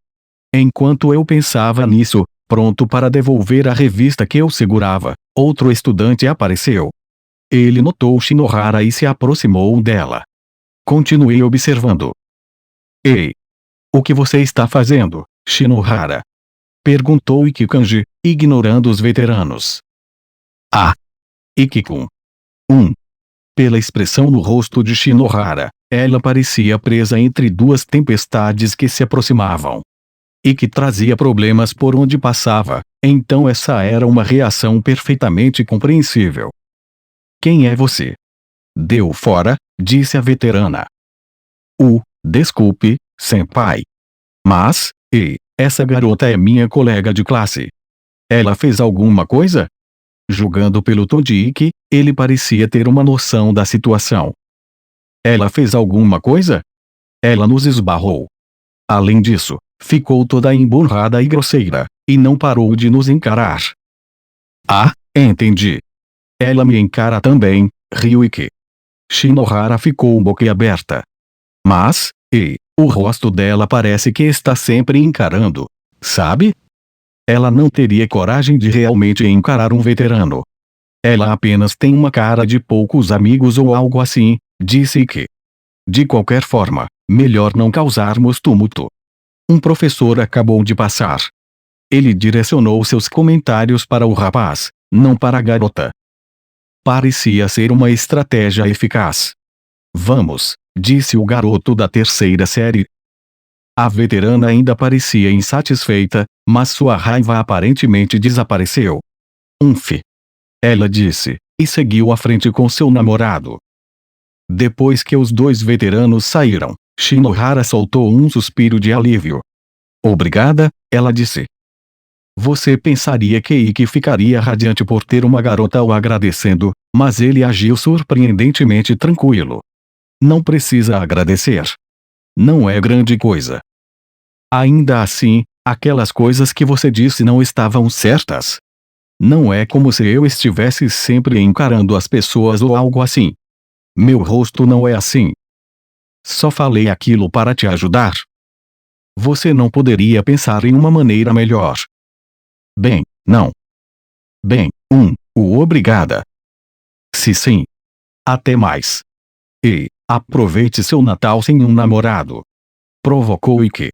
Enquanto eu pensava nisso, pronto para devolver a revista que eu segurava, outro estudante apareceu. Ele notou Shinohara e se aproximou dela. Continuei observando. Ei! O que você está fazendo, Shinohara? Perguntou Ikikanji, ignorando os veteranos. Ah! Ikikun. Pela expressão no rosto de Shinohara, ela parecia presa entre duas tempestades que se aproximavam. E que trazia problemas por onde passava, então essa era uma reação perfeitamente compreensível. Quem é você? Deu fora, disse a veterana. Desculpe, senpai. Mas, essa garota é minha colega de classe. Ela fez alguma coisa? Julgando pelo tom de Ikki, ele parecia ter uma noção da situação. Ela fez alguma coisa? Ela nos esbarrou. Além disso, ficou toda emburrada e grosseira, e não parou de nos encarar. Ah, entendi. Ela me encara também, riu Ikki. Shinohara ficou boquiaberta. Mas, o rosto dela parece que está sempre encarando, sabe? Ela não teria coragem de realmente encarar um veterano. Ela apenas tem uma cara de poucos amigos ou algo assim, disse Ikki. De qualquer forma, melhor não causarmos tumulto. Um professor acabou de passar. Ele direcionou seus comentários para o rapaz, não para a garota. Parecia ser uma estratégia eficaz. Vamos, disse o garoto da terceira série. A veterana ainda parecia insatisfeita, mas sua raiva aparentemente desapareceu. Ela disse, e seguiu à frente com seu namorado. Depois que os dois veteranos saíram, Shinohara soltou um suspiro de alívio. Obrigada, ela disse. Você pensaria que Ikki ficaria radiante por ter uma garota o agradecendo, mas ele agiu surpreendentemente tranquilo. Não precisa agradecer. Não é grande coisa. Ainda assim, aquelas coisas que você disse não estavam certas. Não é como se eu estivesse sempre encarando as pessoas ou algo assim. Meu rosto não é assim. Só falei aquilo para te ajudar. Você não poderia pensar em uma maneira melhor. Bem, não. Bem, obrigada. Se sim. Até mais. Aproveite seu Natal sem um namorado. Provocou Ikki.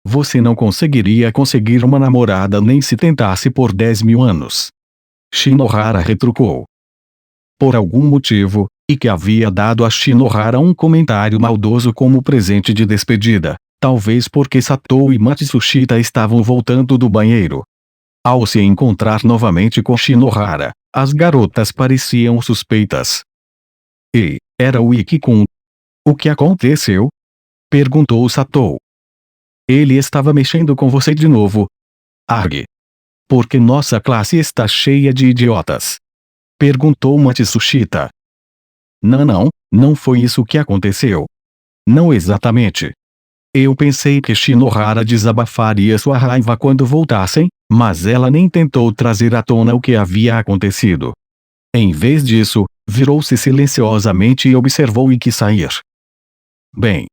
Você não conseguiria conseguir uma namorada nem se tentasse por 10.000 anos. Shinohara retrucou. Por algum motivo, Ikki havia dado a Shinohara um comentário maldoso como presente de despedida, talvez porque Satou e Matsushita estavam voltando do banheiro. Ao se encontrar novamente com Shinohara, as garotas pareciam suspeitas. Era o Ikki-kun. O que aconteceu? Perguntou Satou. Ele estava mexendo com você de novo. Arg. Porque nossa classe está cheia de idiotas. Perguntou Matsushita. Não foi isso que aconteceu. Não exatamente. Eu pensei que Shinohara desabafaria sua raiva quando voltassem, mas ela nem tentou trazer à tona o que havia acontecido. Em vez disso, virou-se silenciosamente e observou Ikki sair. Bem.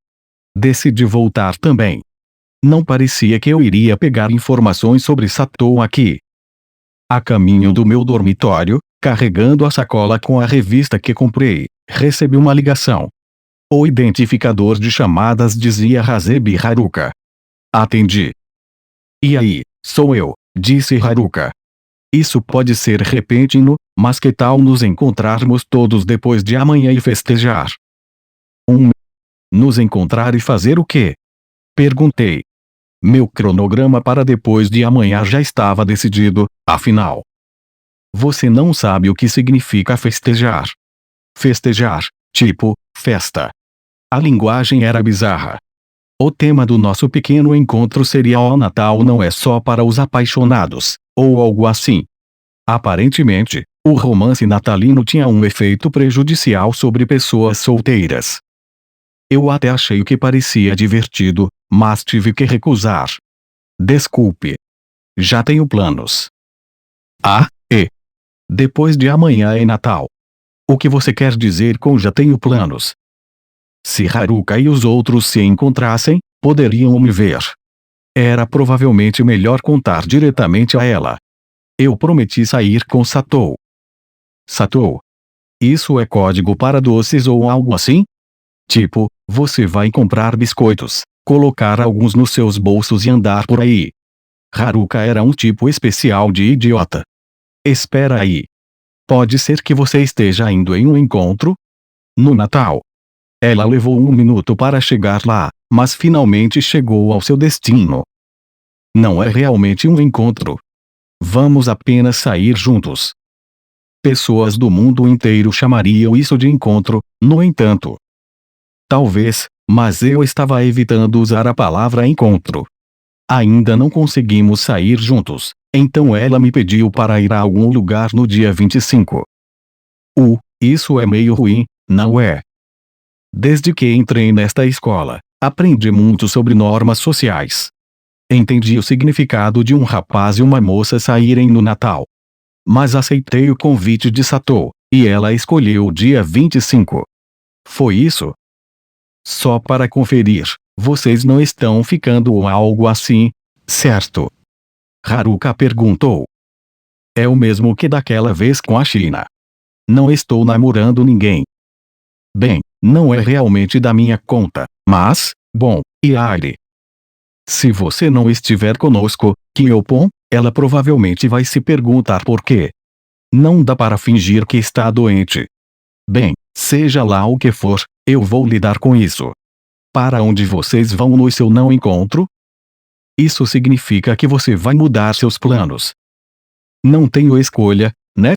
Decidi voltar também. Não parecia que eu iria pegar informações sobre Satou aqui. A caminho do meu dormitório, carregando a sacola com a revista que comprei, recebi uma ligação. O identificador de chamadas dizia Hasebe Haruka. Atendi. E aí, sou eu, disse Haruka. Isso pode ser repentino, mas que tal nos encontrarmos todos depois de amanhã e festejar? Nos encontrar e fazer o quê? Perguntei. Meu cronograma para depois de amanhã já estava decidido, afinal. Você não sabe o que significa festejar. Festejar, tipo, festa. A linguagem era bizarra. O tema do nosso pequeno encontro seria O Natal não é só para os apaixonados, ou algo assim. Aparentemente, o romance natalino tinha um efeito prejudicial sobre pessoas solteiras. Eu até achei que parecia divertido, mas tive que recusar. Desculpe. Já tenho planos. Depois de amanhã é Natal. O que você quer dizer com já tenho planos? Se Haruka e os outros se encontrassem, poderiam me ver. Era provavelmente melhor contar diretamente a ela. Eu prometi sair com Satou. Satou? Isso é código para doces ou algo assim? Tipo, você vai comprar biscoitos, colocar alguns nos seus bolsos e andar por aí. Haruka era um tipo especial de idiota. Espera aí. Pode ser que você esteja indo em um encontro? No Natal. Ela levou 1 minuto para chegar lá, mas finalmente chegou ao seu destino. Não é realmente um encontro. Vamos apenas sair juntos. Pessoas do mundo inteiro chamariam isso de encontro, no entanto. Talvez, mas eu estava evitando usar a palavra encontro. Ainda não conseguimos sair juntos, então ela me pediu para ir a algum lugar no dia 25. Isso é meio ruim, não é? Desde que entrei nesta escola, aprendi muito sobre normas sociais. Entendi o significado de um rapaz e uma moça saírem no Natal. Mas aceitei o convite de Satou, e ela escolheu o dia 25. Foi isso? Só para conferir, vocês não estão ficando ou algo assim, certo? Haruka perguntou. É o mesmo que daquela vez com a China. Não estou namorando ninguém. Bem, não é realmente da minha conta, mas, bom, e Aire? Se você não estiver conosco, Kyopon, ela provavelmente vai se perguntar por quê. Não dá para fingir que está doente. Bem, seja lá o que for, eu vou lidar com isso. Para onde vocês vão no seu não encontro? Isso significa que você vai mudar seus planos. Não tenho escolha, né?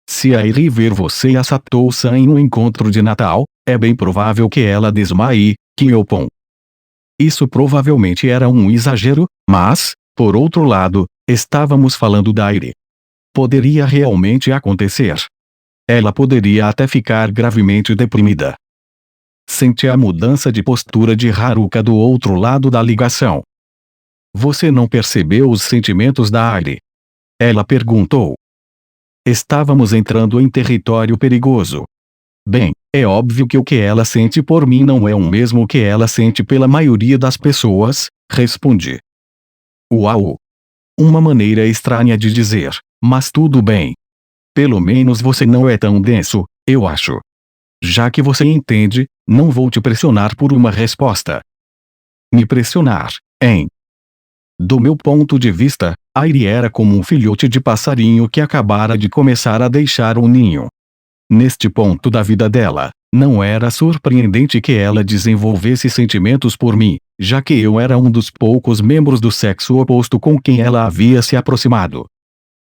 Se a Eri ver você e a Satou-san em um encontro de Natal, é bem provável que ela desmaie, Kyopon. Isso provavelmente era um exagero, mas, por outro lado, estávamos falando da Eri. Poderia realmente acontecer. Ela poderia até ficar gravemente deprimida. Senti a mudança de postura de Haruka do outro lado da ligação. Você não percebeu os sentimentos da Aire? Ela perguntou. Estávamos entrando em território perigoso. Bem, é óbvio que o que ela sente por mim não é o mesmo que ela sente pela maioria das pessoas, respondi. Uau! Uma maneira estranha de dizer, mas tudo bem. Pelo menos você não é tão denso, eu acho. Já que você entende, não vou te pressionar por uma resposta. Me pressionar, hein? Do meu ponto de vista, Aire era como um filhote de passarinho que acabara de começar a deixar um ninho. Neste ponto da vida dela, não era surpreendente que ela desenvolvesse sentimentos por mim, já que eu era um dos poucos membros do sexo oposto com quem ela havia se aproximado.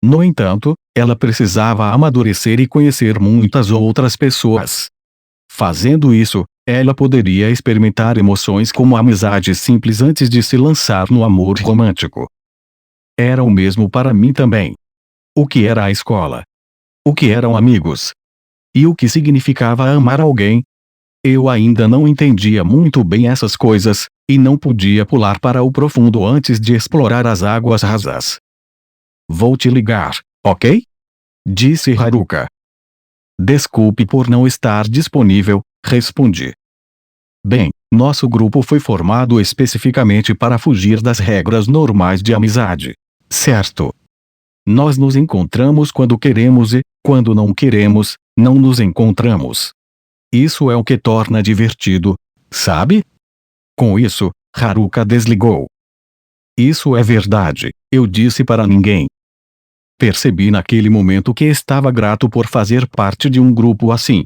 No entanto, ela precisava amadurecer e conhecer muitas outras pessoas. Fazendo isso, ela poderia experimentar emoções como a amizade simples antes de se lançar no amor romântico. Era o mesmo para mim também. O que era a escola? O que eram amigos? E o que significava amar alguém? Eu ainda não entendia muito bem essas coisas, e não podia pular para o profundo antes de explorar as águas rasas. Vou te ligar, ok? Disse Haruka. Desculpe por não estar disponível, respondi. Bem, nosso grupo foi formado especificamente para fugir das regras normais de amizade, certo? Nós nos encontramos quando queremos e, quando não queremos, não nos encontramos. Isso é o que torna divertido, sabe? Com isso, Haruka desligou. Isso é verdade, eu disse para ninguém. Percebi naquele momento que estava grato por fazer parte de um grupo assim.